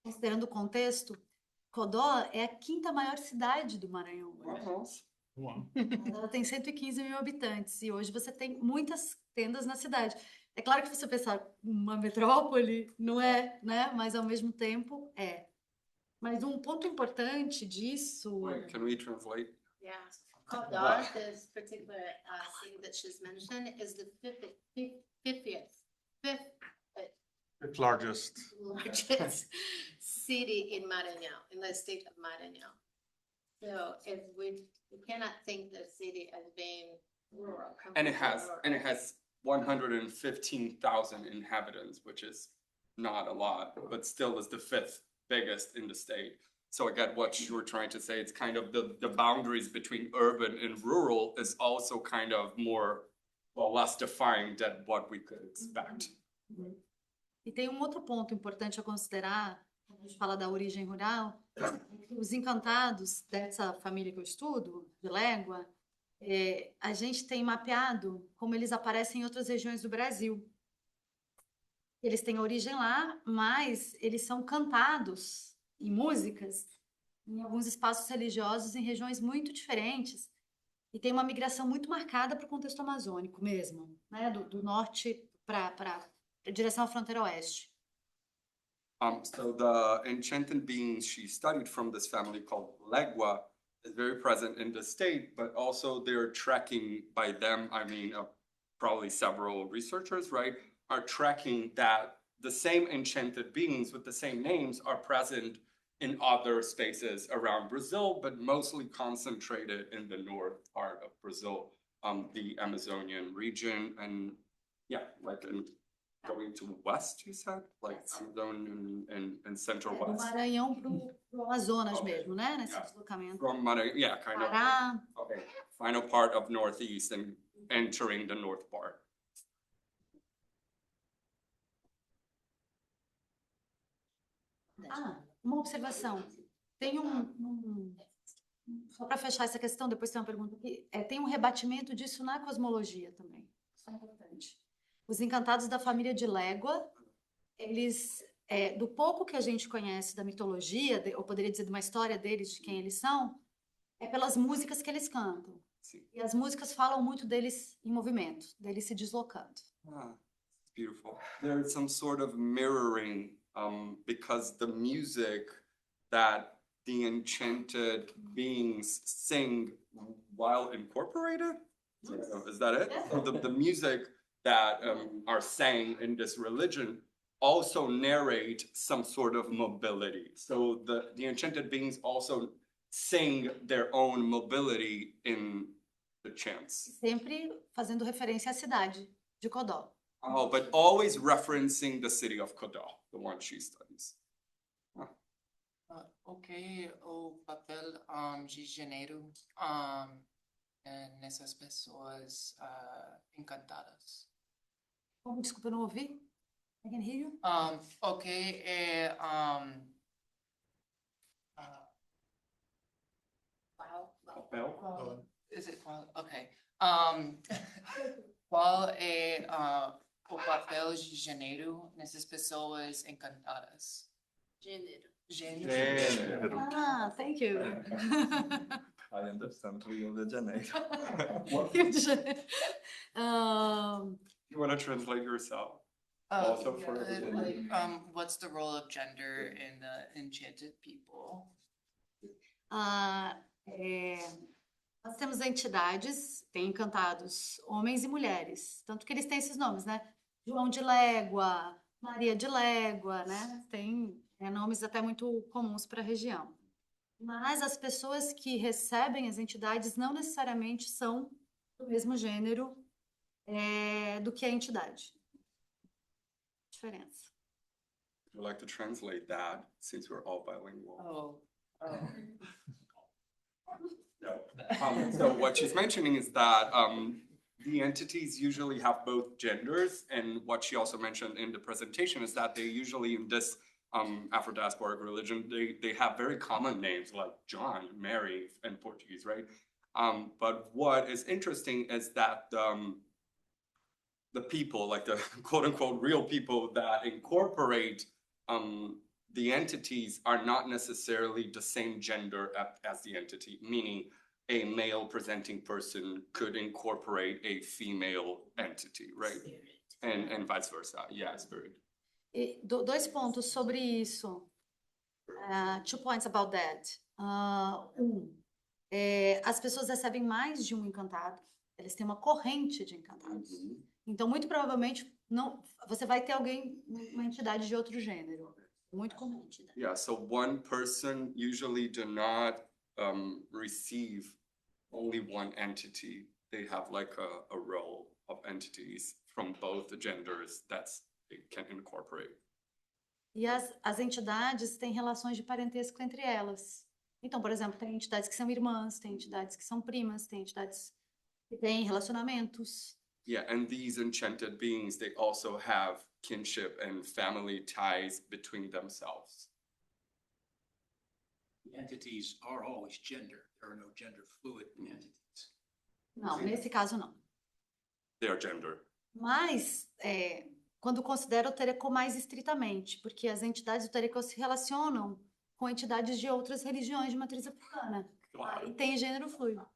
[SPEAKER 2] considerando o contexto, Codó é a quinta maior cidade do Maranhão hoje. Ela tem 115 mil habitantes e hoje você tem muitas tendas na cidade. É claro que se você pensar uma metrópole, não é, né? Mas ao mesmo tempo é. Mas um ponto importante disso.
[SPEAKER 6] Wait, can we translate?
[SPEAKER 4] Yeah. Codó, this particular city that she's mentioned, is the fifth
[SPEAKER 1] Largest.
[SPEAKER 4] city in Maranhão, in the state of Maranhão. So if we cannot think the city as being rural.
[SPEAKER 6] And it
[SPEAKER 4] completely rural.
[SPEAKER 6] has 115,000 inhabitants, which is not a lot, but still is the fifth biggest in the state. So I get what you were trying to say. It's kind of the boundaries between urban and rural is also kind of more, well, less defined than what we could expect.
[SPEAKER 2] E tem um outro ponto importante a considerar, quando a gente fala da origem rural, os encantados dessa família que eu estudo, de Légua, a gente tem mapeado como eles aparecem em outras regiões do Brasil. Eles têm origem lá, mas eles são cantados em músicas em alguns espaços religiosos em regiões muito diferentes e tem uma migração muito marcada para o contexto amazônico mesmo, né? Do norte para direção à fronteira oeste.
[SPEAKER 6] So the enchanted beings she studied from this family called Legua is very present in the state, but also they're tracking by them, I mean, probably several researchers, right, are tracking that the same enchanted beings with the same names are present in other spaces around Brazil, but mostly concentrated in the north part of Brazil, the Amazonian region, and yeah, like in going to west, you said? Like Amazon and Central
[SPEAKER 2] Do
[SPEAKER 6] West?
[SPEAKER 2] Maranhão para o Amazonas
[SPEAKER 6] Okay.
[SPEAKER 2] mesmo, né? Nesse
[SPEAKER 6] Yeah.
[SPEAKER 2] deslocamento.
[SPEAKER 6] From Maranhão, yeah, kind of.
[SPEAKER 2] Pará,
[SPEAKER 6] Okay, final part of northeast and entering the north part.
[SPEAKER 2] uma observação. Tem só para fechar essa questão, depois tem uma pergunta aqui. Tem um rebatimento disso na cosmologia também. Isso é importante. Os encantados da família de Légua, eles, do pouco que a gente conhece da mitologia, ou poderia dizer de uma história deles, de quem eles são, é pelas músicas que eles cantam.
[SPEAKER 6] Sim.
[SPEAKER 2] E as músicas falam muito deles em movimento, deles se deslocando.
[SPEAKER 6] Ah, beautiful. There's some sort of mirroring, because the music that the enchanted beings sing while incorporated? Is that it? So the music that are sang in this religion also narrate some sort of mobility. So the enchanted beings also sing their own mobility in the chants.
[SPEAKER 2] Sempre fazendo referência à cidade de Codó.
[SPEAKER 6] Oh, but always referencing the city of Kodal, the one she studies.
[SPEAKER 7] Ok, o papel de gênero nessas pessoas encantadas.
[SPEAKER 2] Como, desculpa, eu não ouvi? I can hear you.
[SPEAKER 7] Ok, is it qual? Ok. Qual é o papel de gênero nessas pessoas encantadas?
[SPEAKER 4] Gênero.
[SPEAKER 7] Gênero.
[SPEAKER 2] Ah, thank you.
[SPEAKER 8] I understand Rio de Janeiro.
[SPEAKER 6] You want to translate yourself?
[SPEAKER 7] Uh,
[SPEAKER 6] Also for everybody.
[SPEAKER 7] What's the role of gender in the enchanted people?
[SPEAKER 2] Nós temos entidades, tem encantados homens e mulheres, tanto que eles têm esses nomes, né? João de Légua, Maria de Légua, né? Tem nomes até muito comuns para a região. Mas as pessoas que recebem as entidades não necessariamente são do mesmo gênero do que a entidade. Diferença.
[SPEAKER 6] Would you like to translate that since we're all bilingual? So what she's mentioning is that the entities usually have both genders, and what she also mentioned in the presentation is that they usually in this Afro-diasporic religion, they have very common names like John, Mary in Portuguese, right? But what is interesting is that the people, like the quote unquote real people that incorporate the entities are not necessarily the same gender as the entity, meaning a male presenting person could incorporate a female entity, right? And vice versa. Yeah, spirit.
[SPEAKER 2] Dois pontos sobre isso. 2 points about that. As pessoas recebem mais de um encantado. Eles têm uma corrente de encantados. Então, muito provavelmente, você vai ter alguém, uma entidade de outro gênero. Muito comum.
[SPEAKER 6] Yeah, so one person usually do not receive only one entity. They have like a row of entities from both the genders that they can incorporate.
[SPEAKER 2] E as entidades têm relações de parentesco entre elas. Então, por exemplo, tem entidades que são irmãs, tem entidades que são primas, tem entidades que têm relacionamentos.
[SPEAKER 6] Yeah, and these enchanted beings, they also have kinship and family ties between themselves.
[SPEAKER 5] The entities are always gender. There are no gender fluid entities.
[SPEAKER 2] Não, nesse caso não.
[SPEAKER 6] They are gender.
[SPEAKER 2] Mas, quando considera o Terekô mais estritamente, porque as entidades do Terekô se relacionam com entidades de outras religiões de matriz africana.
[SPEAKER 6] Claro.
[SPEAKER 2] E tem gênero fluido.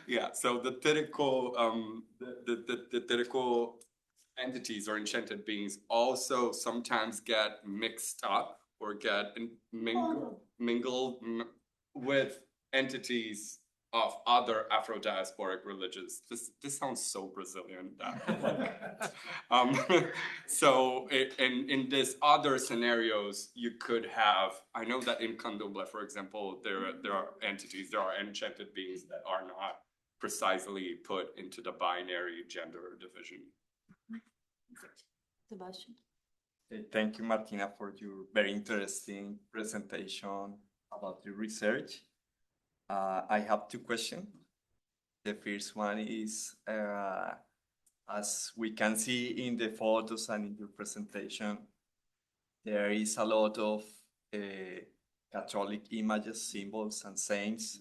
[SPEAKER 6] Yeah, so the Tereko, the Tereko entities or enchanted beings also sometimes get mixed up or get mingled with entities of other Afro-diasporic religions. This sounds so Brazilian. So in these other scenarios, you could have, I know that in Candomblé, for example, there are entities, there are enchanted beings that are not precisely put into the binary gender division.
[SPEAKER 2] Sebastian?
[SPEAKER 8] Thank you, Martina, for your very interesting presentation about your research. I have 2 questions. The first one is, as we can see in the photos and in your presentation, there is a lot of Catholic images, symbols, and saints,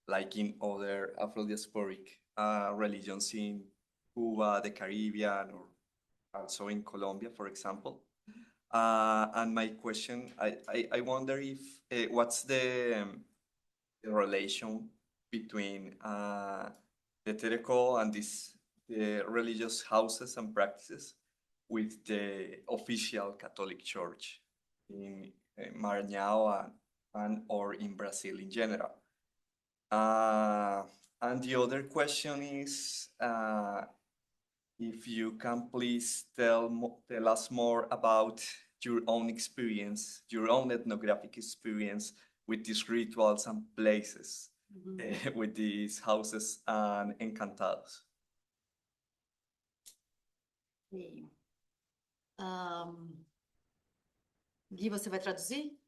[SPEAKER 8] like in other Afro-diasporic religions in Cuba, the Caribbean, or also in Colombia, for example. And my question, I wonder if what's the relation between the Tereco and the religious houses and practices with the official Catholic Church in Maranhão and or in Brazil in general. And the other question is, if you can please tell us more about your own experience, your own ethnographic experience with these rituals and places, with these houses and encantados.
[SPEAKER 2] Ok. Gui, você vai traduzir?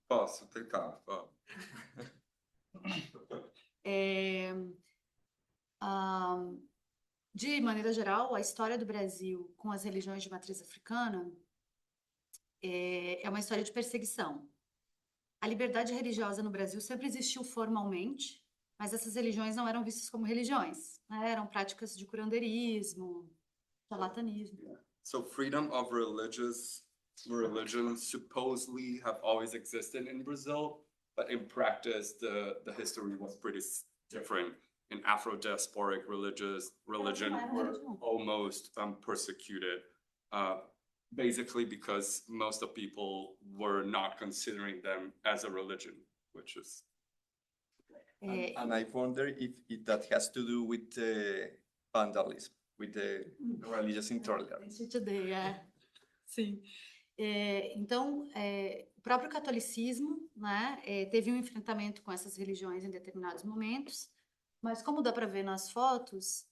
[SPEAKER 6] Posso tentar. Ó.
[SPEAKER 2] De maneira geral, a história do Brasil com as religiões de matriz africana é uma história de perseguição. A liberdade religiosa no Brasil sempre existiu formalmente, mas essas religiões não eram vistas como religiões, né? Eram práticas de curandeirismo, charlatanismo.
[SPEAKER 6] So freedom of religions supposedly have always existed in Brazil, but in practice, the history was pretty different. In Afro-diasporic religion were almost persecuted, basically because most of people were not considering them as a religion, which is.
[SPEAKER 8] And I wonder if that has to do with the vandalism, with the religious intolerance.
[SPEAKER 2] Sim. Então, o próprio catolicismo, né, teve um enfrentamento com essas religiões em determinados momentos, mas como dá para ver nas fotos,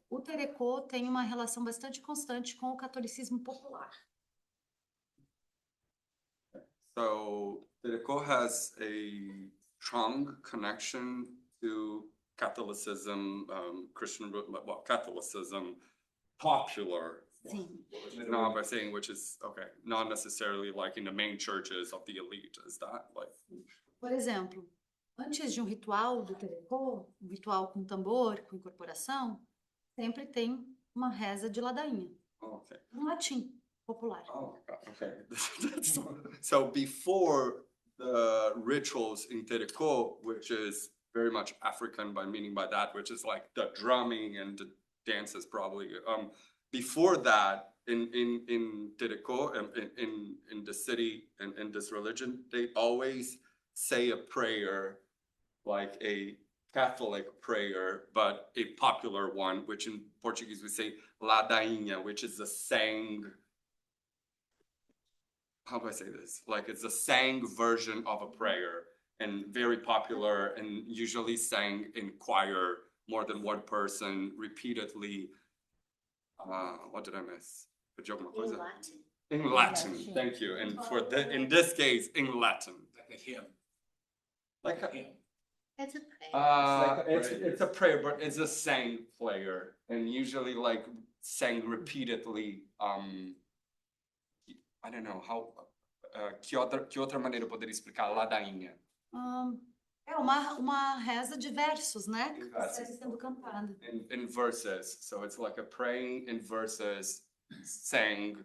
[SPEAKER 2] o Tereco tem uma relação bastante constante com o catolicismo popular.
[SPEAKER 6] So Tereco has a strong connection to Catholicism, Christian, well, Catholicism, popular.
[SPEAKER 2] Sim.
[SPEAKER 6] No, by saying which is okay, not necessarily like in the main churches of the elite. Is that like?
[SPEAKER 2] Por exemplo, antes de um ritual do Tereco, um ritual com tambor, com incorporação, sempre tem uma reza de ladainha,
[SPEAKER 6] Oh, okay.
[SPEAKER 2] em latim popular.
[SPEAKER 6] Oh my God. Okay. So before the rituals in Tereco, which is very much African by meaning by that, which is like the drumming and the dances probably. Before that, in Tereco, in the city and in this religion, they always say a prayer, like a Catholic prayer, but a popular one, which in Portuguese we say ladainha, which is a sang. How do I say this? Like it's a sang version of a prayer, and very popular, and usually sang in choir, more than one person, repeatedly. What did I miss?
[SPEAKER 4] In Latin.
[SPEAKER 6] In Latin, thank you. And in this case, in Latin.
[SPEAKER 5] Like a hymn.
[SPEAKER 6] Like a,
[SPEAKER 5] Hymn.
[SPEAKER 4] It's a prayer.
[SPEAKER 6] it's a prayer, but it's a sang prayer, and usually like sang repeatedly. I don't know how. Que outra maneira eu poderia explicar ladainha?
[SPEAKER 2] É uma reza de versos, né? Que
[SPEAKER 6] Versos.
[SPEAKER 2] segue sendo cantada.
[SPEAKER 6] In verses, so it's like a praying in verses, sang,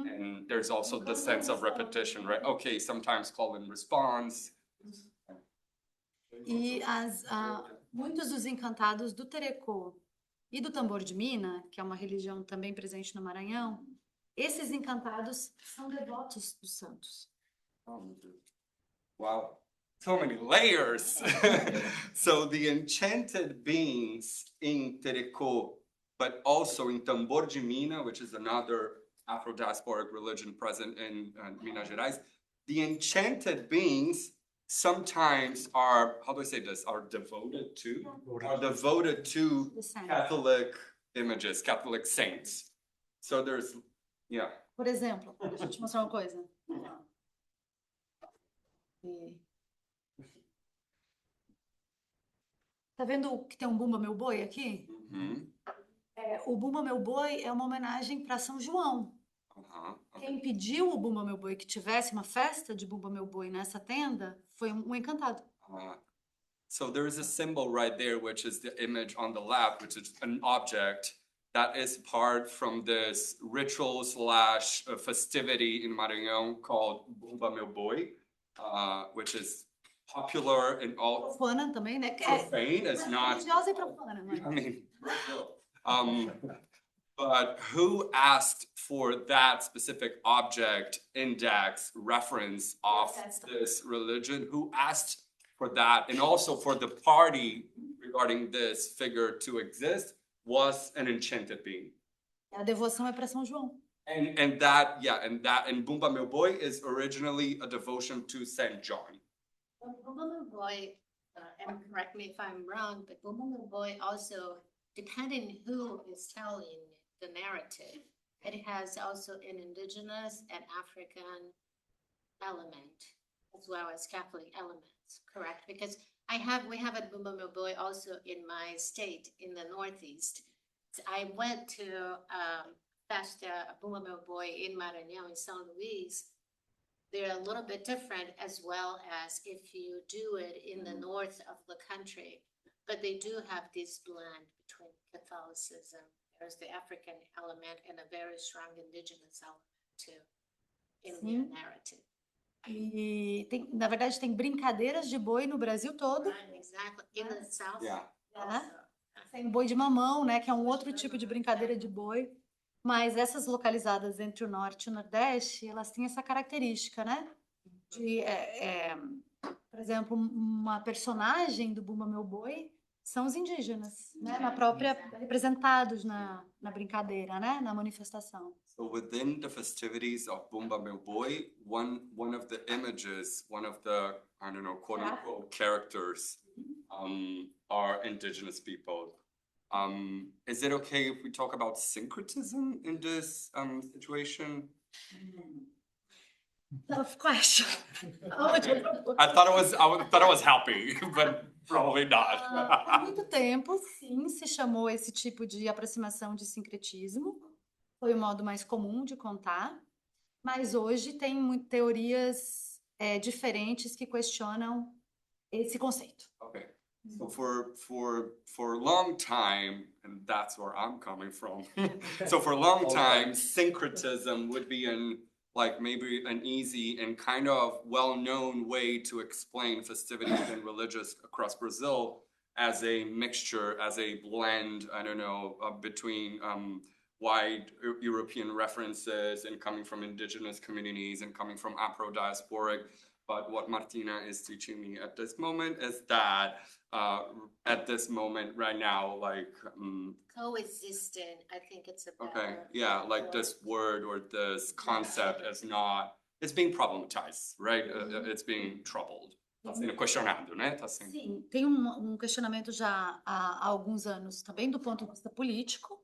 [SPEAKER 6] and there's also the sense of repetition, right? Okay, sometimes call and response.
[SPEAKER 2] E muitos dos encantados do Tereco e do tambor de mina, que é uma religião também presente no Maranhão, esses encantados são devotos dos santos.
[SPEAKER 6] Wow, so many layers. So the enchanted beings in Tereco, but also in Tambor de Mina, which is another Afro-diasporic religion present in Minas Gerais, the enchanted beings sometimes are, how do I say this, are devoted to
[SPEAKER 2] The saints.
[SPEAKER 6] Catholic images, Catholic saints. So there's, yeah.
[SPEAKER 2] Por exemplo, deixa eu te mostrar uma coisa. Tá vendo que tem um Bumba Meu Boi aqui?
[SPEAKER 6] Mhm.
[SPEAKER 2] O Bumba Meu Boi é uma homenagem para São João.
[SPEAKER 6] Okay.
[SPEAKER 2] Quem pediu o Bumba Meu Boi que tivesse uma festa de Bumba Meu Boi nessa tenda foi um encantado.
[SPEAKER 6] So there is a symbol right there, which is the image on the left, which is an object that is part from this ritual slash festivity in Maranhão called Bumba Meu Boi, which is popular in all
[SPEAKER 2] Profana também, né?
[SPEAKER 6] profane. It's not.
[SPEAKER 2] Religiosa e profana, mas...
[SPEAKER 6] I mean, but who asked for that specific object, index, reference of
[SPEAKER 2] That's the-
[SPEAKER 6] this religion? Who asked for that? And also for the party regarding this figure to exist was an enchanted being.
[SPEAKER 2] A devoção é para São João.
[SPEAKER 6] And Bumba Meu Boi is originally a devotion to Saint John.
[SPEAKER 4] Bumba Meu Boi, and correct me if I'm wrong, but Bumba Meu Boi also, depending who is telling the narrative, it has also an indigenous and African element, as well as Catholic elements, correct? Because we have a Bumba Meu Boi also in my state, in the Northeast. I went to Festa Bumba Meu Boi in Maranhão, in São Luís. They're a little bit different, as well as if you do it in the north of the country. But they do have this blend between Catholicism, there's the African element, and a very strong indigenous element too, in their
[SPEAKER 2] Sim.
[SPEAKER 4] narrative.
[SPEAKER 2] E na verdade tem brincadeiras de boi no Brasil todo.
[SPEAKER 4] Right, exactly, in the south.
[SPEAKER 6] Yeah.
[SPEAKER 4] also.
[SPEAKER 2] Tem o boi de mamão, né, que é um outro tipo de brincadeira de boi. Mas essas localizadas entre o norte e o nordeste, elas têm essa característica, né? De, por exemplo, uma personagem do Bumba Meu Boi são os indígenas, né? Na própria, representados na brincadeira, né? Na manifestação.
[SPEAKER 6] So within the festivities of Bumba Meu Boi, one of the images, one of the, I don't know, quote unquote characters are indigenous people. Is it okay if we talk about syncretism in this situation?
[SPEAKER 2] Tough question.
[SPEAKER 6] I thought it was helping, but probably not.
[SPEAKER 2] Há muito tempo, sim, se chamou esse tipo de aproximação de sincretismo. Foi o modo mais comum de contar. Mas hoje tem teorias diferentes que questionam esse conceito.
[SPEAKER 6] Okay. So for a long time, and that's where I'm coming from. So for a long time, syncretism would be maybe an easy and kind of well-known way to explain festivities and religious across Brazil as a mixture, as a blend, I don't know, between wide European references and coming from indigenous communities and coming from Afro-diasporic. But what Martina is teaching me at this moment is that at this moment right now, like
[SPEAKER 4] Coexistent, I think it's a better.
[SPEAKER 6] okay, yeah, like this word or this concept is not, it's being problematized, right? It's being troubled. Tá sendo questionado, né? Tá sendo...
[SPEAKER 2] Sim, tem um questionamento já há alguns anos também do ponto de vista político.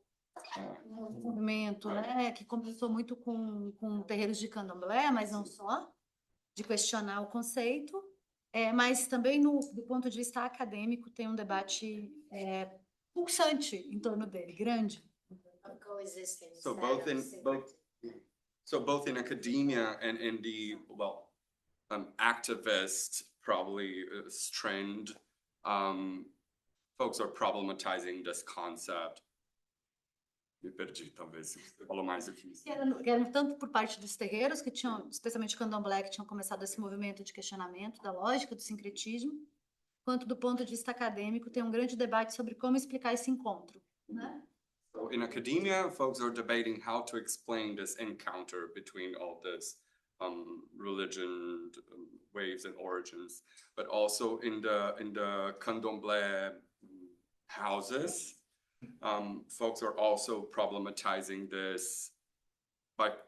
[SPEAKER 2] Um movimento, né, que começou muito com terreiros de candomblé, mas não só, de questionar o conceito, mas também do ponto de vista acadêmico tem um debate pulsante em torno dele, grande.
[SPEAKER 4] Of coexistence.
[SPEAKER 6] So both in academia and in the activist probably trend, folks are problematizing this concept. Me perdi, talvez, você falou mais do que isso.
[SPEAKER 2] Eram tanto por parte dos terreiros, que tinham, especialmente candomblé, que tinham começado esse movimento de questionamento da lógica do sincretismo, quanto do ponto de vista acadêmico, tem um grande debate sobre como explicar esse encontro, né?
[SPEAKER 6] So in academia, folks are debating how to explain this encounter between all this religion waves and origins, but also in the candomblé houses, folks are also problematizing this. But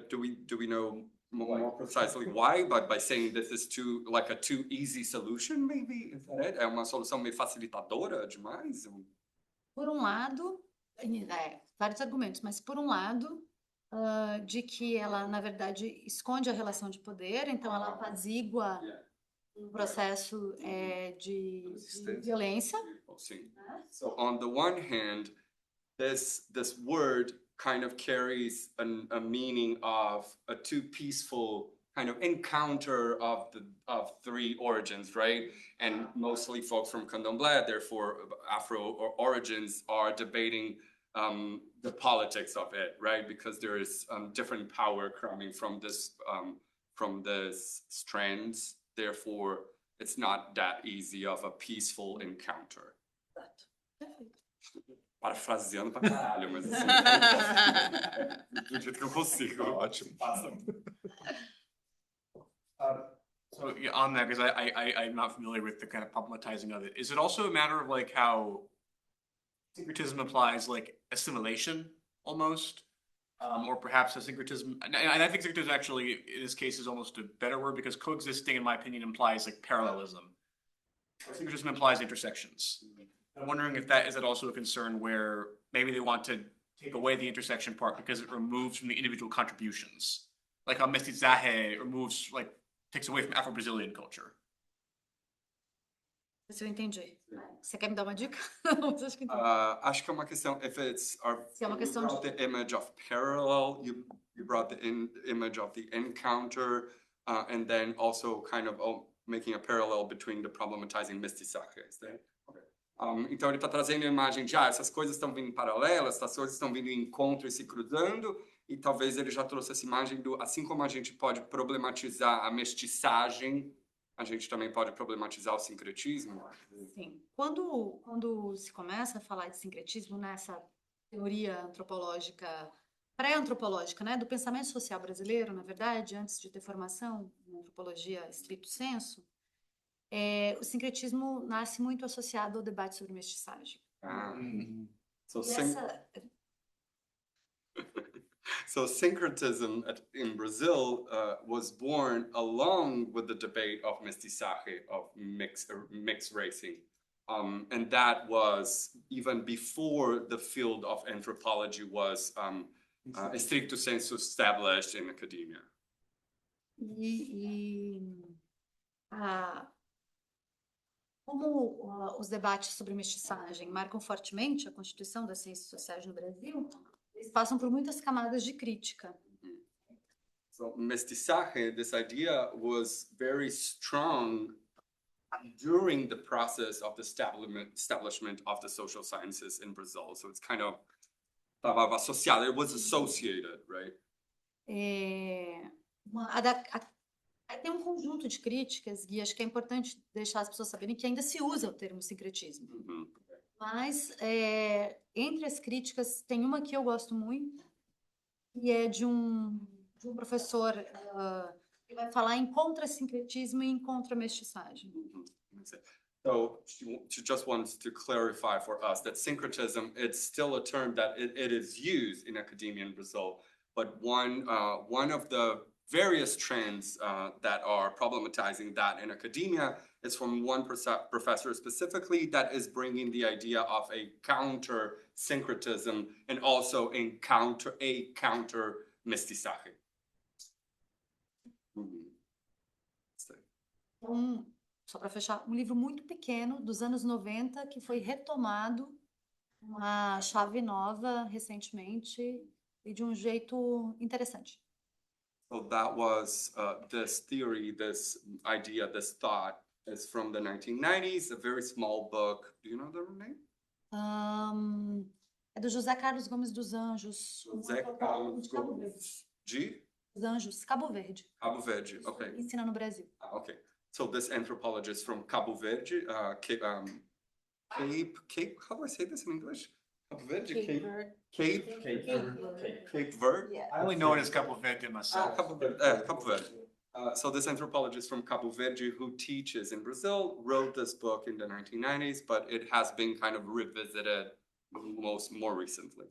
[SPEAKER 6] do we know more precisely why? But by saying this is too easy solution, maybe? Is that it? É uma solução meio facilitadora demais?
[SPEAKER 2] Por um lado, vários argumentos, mas por um lado, de que ela, na verdade, esconde a relação de poder, então ela apazigua um processo de violência.
[SPEAKER 6] Sim. So on the one hand, this word kind of carries a meaning of a two peaceful kind of encounter of three origins, right? And mostly folks from Candomblé, therefore Afro origins, are debating the politics of it, right? Because there is different power coming from this strands. Therefore, it's not that easy of a peaceful encounter. Parafraseando pra caralho, mas assim, do jeito que eu consigo.
[SPEAKER 8] Ótimo.
[SPEAKER 9] So yeah, on that, because I'm not familiar with the kind of problematizing of it. Is it also a matter of like how syncretism implies like assimilation almost? Or perhaps a syncretism, and I think syncretism actually in this case is almost a better word because coexisting, in my opinion, implies like parallelism. Syncretism implies intersections. I'm wondering if that is also a concern where maybe they want to take away the intersection part because it removes from the individual contributions. Like how mestizaje removes, like, takes away from Afro-Brazilian culture.
[SPEAKER 2] Se eu entendi. Você quer me dar uma dica? Não, você acha que entendi.
[SPEAKER 6] Acho que é uma questão, if it's,
[SPEAKER 2] Se é uma
[SPEAKER 6] you
[SPEAKER 2] questão
[SPEAKER 6] brought the image of parallel, you brought the image of the encounter, and then also kind of making a parallel between the problematizing mestiçajes, né? Então ele está trazendo a imagem de, essas coisas estão vindo paralelas, essas coisas estão vindo em encontro e se cruzando, e talvez ele já trouxe essa imagem do, assim como a gente pode problematizar a mestiçagem, a gente também pode problematizar o sincretismo.
[SPEAKER 2] Sim. Quando se começa a falar de sincretismo nessa teoria antropológica, pré-antropológica, né, do pensamento social brasileiro, na verdade, antes de ter formação em antropologia estricto sensu, o sincretismo nasce muito associado ao debate sobre mestiçagem.
[SPEAKER 6] So,
[SPEAKER 2] E essa,
[SPEAKER 6] so syncretism in Brazil was born along with the debate of mestiçaje, of mixed racing. And that was even before the field of anthropology was stricto sensu established in academia.
[SPEAKER 2] Como os debates sobre mestiçagem marcam fortemente a constituição das ciências sociais no Brasil, eles passam por muitas camadas de crítica.
[SPEAKER 6] So mestiçaje, this idea was very strong during the process of the establishment of the social sciences in Brazil. So it's kind of associado, it was associated, right?
[SPEAKER 2] Tem um conjunto de críticas, e acho que é importante deixar as pessoas saberem que ainda se usa o termo sincretismo. Mas, entre as críticas, tem uma que eu gosto muito, e é de um professor que vai falar em contra-sincretismo e em contra-mestiçagem.
[SPEAKER 6] So she just wants to clarify for us that syncretism, it's still a term that it is used in academia in Brazil, but one of the various trends that are problematizing that in academia is from one professor specifically that is bringing the idea of a counter syncretism and also a counter mestiçaje.
[SPEAKER 2] Então, só para fechar, um livro muito pequeno dos anos 90 que foi retomado uma chave nova recentemente e de um jeito interessante.
[SPEAKER 6] So that was this theory, this idea, this thought is from the 1990s, a very small book. Do you know the name?
[SPEAKER 2] É do José Carlos Gomes dos Anjos.
[SPEAKER 6] José Carlos Gomes de
[SPEAKER 2] Dos Anjos, Cabo Verde.
[SPEAKER 6] Cabo Verde, okay.
[SPEAKER 2] Ensina no Brasil.
[SPEAKER 6] Okay. So this anthropologist from Cabo Verde, Cape, how do I say this in English? Cabo Verde? Cape Verde?
[SPEAKER 9] I only know it as Cabo Verde myself.
[SPEAKER 6] Cabo Verde. So this anthropologist from Cabo Verde who teaches in Brazil wrote this book in the 1990s, but it has been kind of revisited more recently.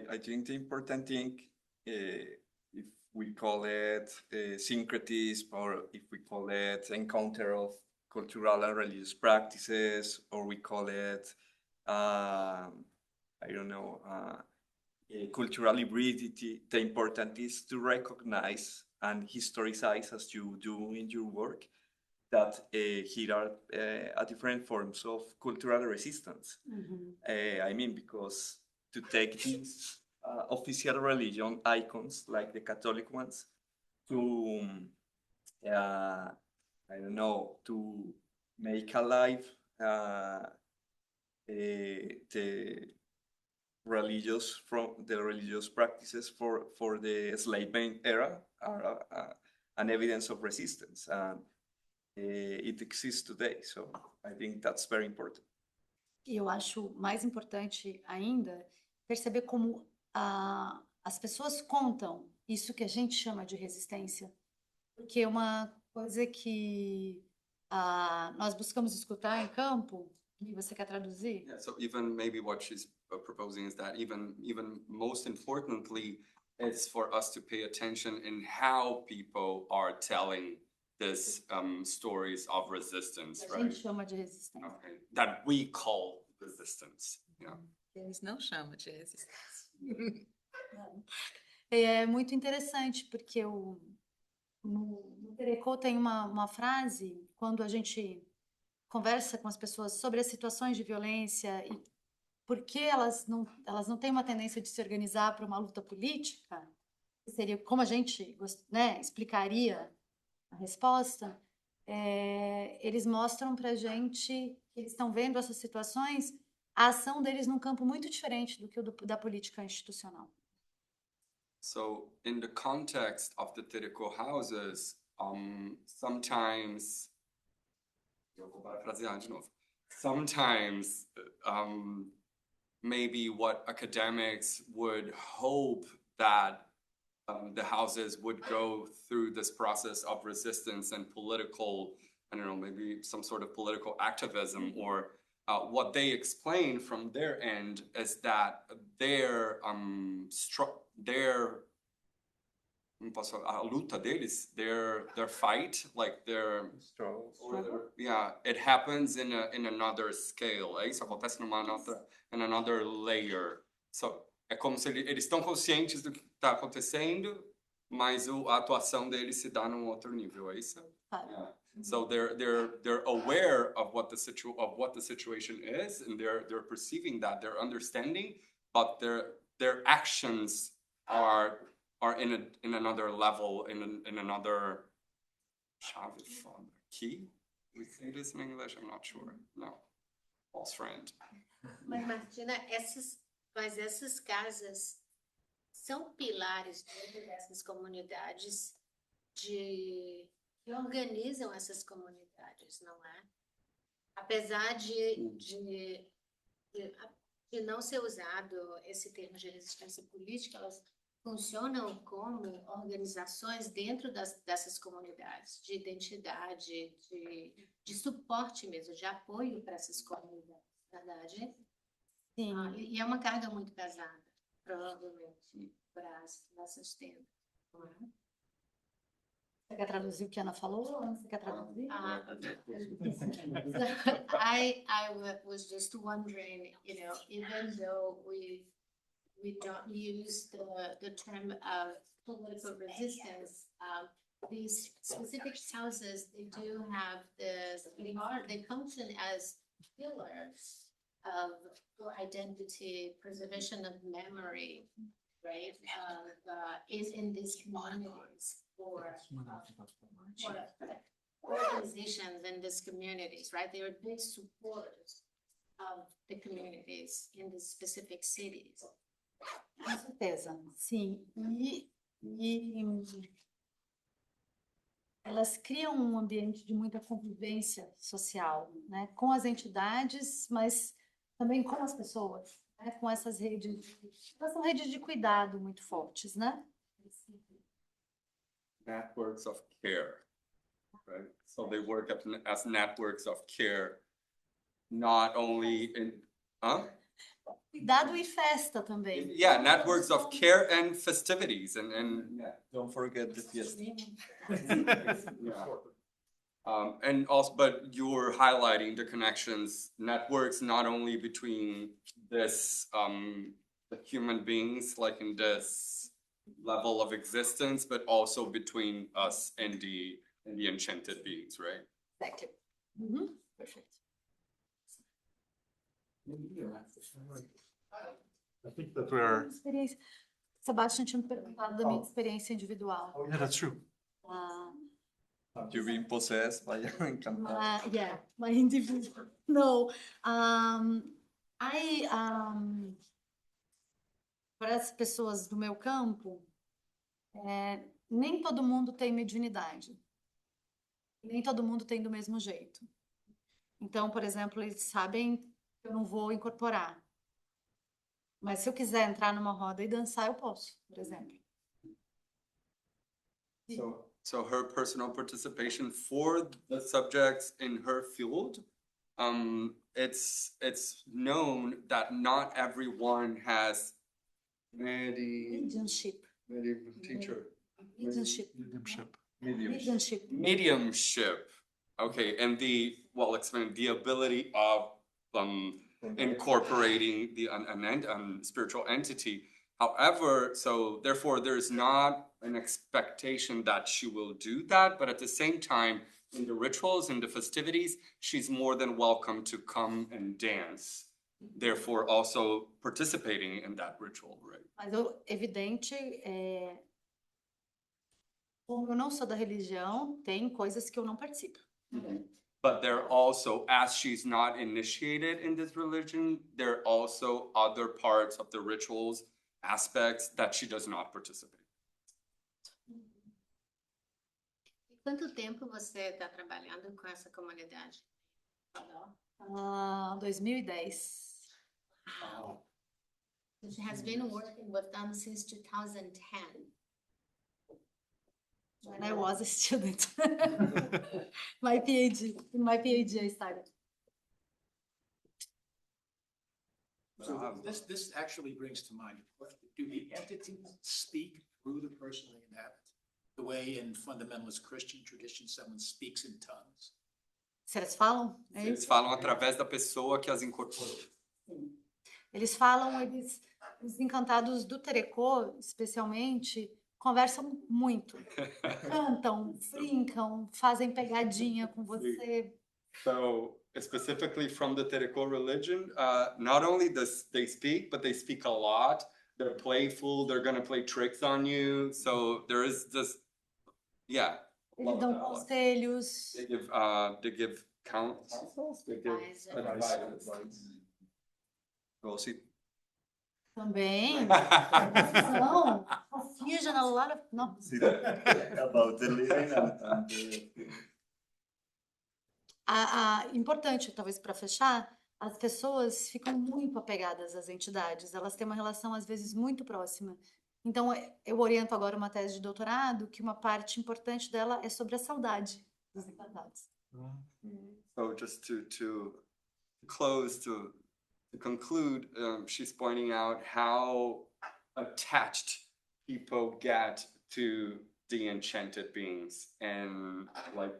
[SPEAKER 8] I think the important thing, if we call it syncretism, or if we call it encounter of cultural and religious practices, or we call it, I don't know, cultural hybridity, the important is to recognize and historicize, as you do in your work, that here are different forms of cultural resistance. I mean, because to take these official religion icons like the Catholic ones to, I don't know, to make alive the religious practices for the enslavement era are an evidence of resistance, and it exists today. So I think that's very important.
[SPEAKER 2] E eu acho mais importante ainda perceber como as pessoas contam isso que a gente chama de resistência, porque uma coisa que nós buscamos escutar em campo, e você quer traduzir?
[SPEAKER 6] Yeah, so even maybe what she's proposing is that even most importantly, it's for us to pay attention in how people are telling this stories of resistance,
[SPEAKER 2] A
[SPEAKER 6] right?
[SPEAKER 2] gente chama de resistência.
[SPEAKER 6] Okay. That we call resistance. Yeah.
[SPEAKER 3] Eles não chamam de resistência.
[SPEAKER 2] É muito interessante, porque no Terekô tem uma frase, quando a gente conversa com as pessoas sobre as situações de violência e por que elas não têm uma tendência de se organizar para uma luta política, que seria como a gente, né, explicaria a resposta, eles mostram para a gente que eles estão vendo essas situações, a ação deles num campo muito diferente do que o da política institucional.
[SPEAKER 6] So in the context of the Terekô houses, sometimes, eu vou parafrasear de novo. Sometimes, maybe what academics would hope that the houses would go through this process of resistance and political, I don't know, maybe some sort of political activism, or what they explain from their end is that their a luta deles, their fight, like their yeah, it happens in another scale. Isso acontece in another layer. So é como se eles estão conscientes do que está acontecendo, mas a atuação deles se dá num outro nível. É isso? Yeah. So they're aware of what the situation is, and they're perceiving that, they're understanding, but their actions are in another level, in another key. We say this in English, I'm not sure. No. False friend.
[SPEAKER 4] Mas, Martina, essas casas são pilares dentro dessas comunidades que organizam essas comunidades, não é? Apesar de não ser usado esse termo de resistência política, elas funcionam como organizações dentro dessas comunidades, de identidade, de suporte mesmo, de apoio para essas comunidades, verdade?
[SPEAKER 2] Sim.
[SPEAKER 4] E é uma carga muito pesada, provavelmente, para essas tendas, não é?
[SPEAKER 2] Você quer traduzir o que a Ana falou? Ou você quer traduzir?
[SPEAKER 4] I was just wondering, even though we don't use the term of political resistance, these specific houses, they do have they function as pillars of identity, preservation of memory, right? Is in these communities or organizations in these communities, right? They are big supporters of the communities in the specific cities.
[SPEAKER 2] Com certeza, sim. E elas criam um ambiente de muita convivência social, né? Com as entidades, mas também com as pessoas, né? Com essas redes. Elas são redes de cuidado muito fortes, né?
[SPEAKER 6] Networks of care, right? So they work as networks of care, not only in,
[SPEAKER 2] Cuidado e festa também.
[SPEAKER 6] Yeah, networks of care and festivities, and
[SPEAKER 8] Yeah, don't forget the fiesta.
[SPEAKER 6] yeah. And also, but you're highlighting the connections, networks, not only between this, the human beings, like in this level of existence, but also between us and the enchanted beings, right?
[SPEAKER 2] Exactly. Mhm, perfect.
[SPEAKER 1] I think that we're.
[SPEAKER 2] Experiência. Sebastian tinha me perguntado da minha experiência individual.
[SPEAKER 1] Oh, yeah, that's true.
[SPEAKER 8] You've been possessed by Encantada.
[SPEAKER 2] Yeah, my individual. No, para as pessoas do meu campo, nem todo mundo tem mediunidade. Nem todo mundo tem do mesmo jeito. Então, por exemplo, eles sabem que eu não vou incorporar. Mas se eu quiser entrar numa roda e dançar, eu posso, por exemplo.
[SPEAKER 6] So her personal participation for the subjects in her field, it's known that not everyone has
[SPEAKER 2] Mediumship.
[SPEAKER 6] teacher.
[SPEAKER 2] Mediumship. Mediumship.
[SPEAKER 6] Mediumship. Okay, and well, explain the ability of incorporating an spiritual entity. However, so therefore, there's not an expectation that she will do that, but at the same time, in the rituals and the festivities, she's more than welcome to come and dance. Therefore, also participating in that ritual, right?
[SPEAKER 2] Mas evidente, como eu não sou da religião, tem coisas que eu não participo.
[SPEAKER 6] But there also, as she's not initiated in this religion, there are also other parts of the rituals, aspects that she does not participate.
[SPEAKER 4] Quanto tempo você está trabalhando com essa comunidade?
[SPEAKER 2] 2010.
[SPEAKER 4] She has been working with them since 2010.
[SPEAKER 2] When I was a student. My PhD, in my PhD I started.
[SPEAKER 5] So this actually brings to mind, do the entities speak through the person they inhabit? The way in fundamentalist Christian tradition, someone speaks in tongues?
[SPEAKER 2] Se eles falam?
[SPEAKER 6] Eles falam através da pessoa que as incorporou.
[SPEAKER 2] Eles falam, os encantados do Terekô, especialmente, conversam muito. Cantam, brincam, fazem pegadinha com você.
[SPEAKER 6] So specifically from the Terekô religion, not only does they speak, but they speak a lot. They're playful. They're gonna play tricks on you. So there is this, yeah.
[SPEAKER 2] Eles dão conselhos.
[SPEAKER 6] They give counsels. They give advice.
[SPEAKER 8] Gossip.
[SPEAKER 2] Também. Não. Confusion, a lot of... Não.
[SPEAKER 8] About the living
[SPEAKER 2] Importante, talvez para fechar, as pessoas ficam muito apegadas às entidades, elas têm uma relação às vezes muito próxima. Então, eu oriento agora uma tese de doutorado que uma parte importante dela é sobre a saudade dos encantados.
[SPEAKER 6] So just to close, to conclude, she's pointing out how attached people get to the enchanted beings and like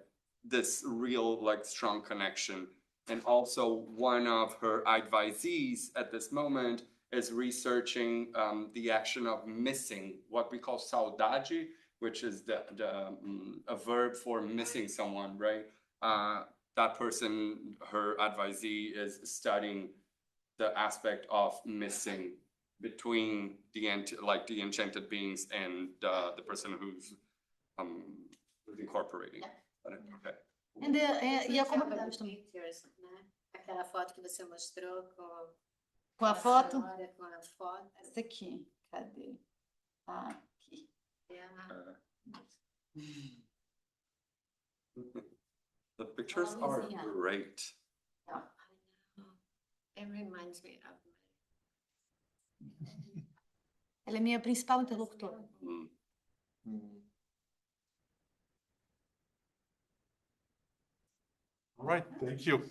[SPEAKER 6] this real like strong connection. And also one of her advisees at this moment is researching the action of missing, what we call saudade, which is a verb for missing someone, right? That person, her advisee, is studying the aspect of missing between the enchanted beings and the person who's incorporating. Okay.
[SPEAKER 2] E a comunidade também.
[SPEAKER 4] Pictures, né? Aquela foto que você mostrou
[SPEAKER 2] Com a foto?
[SPEAKER 4] Com a foto.
[SPEAKER 2] Essa aqui. Cadê? Aqui.
[SPEAKER 6] The pictures are great.
[SPEAKER 4] It reminds me of
[SPEAKER 2] Ela é minha principal interlocutora.
[SPEAKER 1] All right, thank you.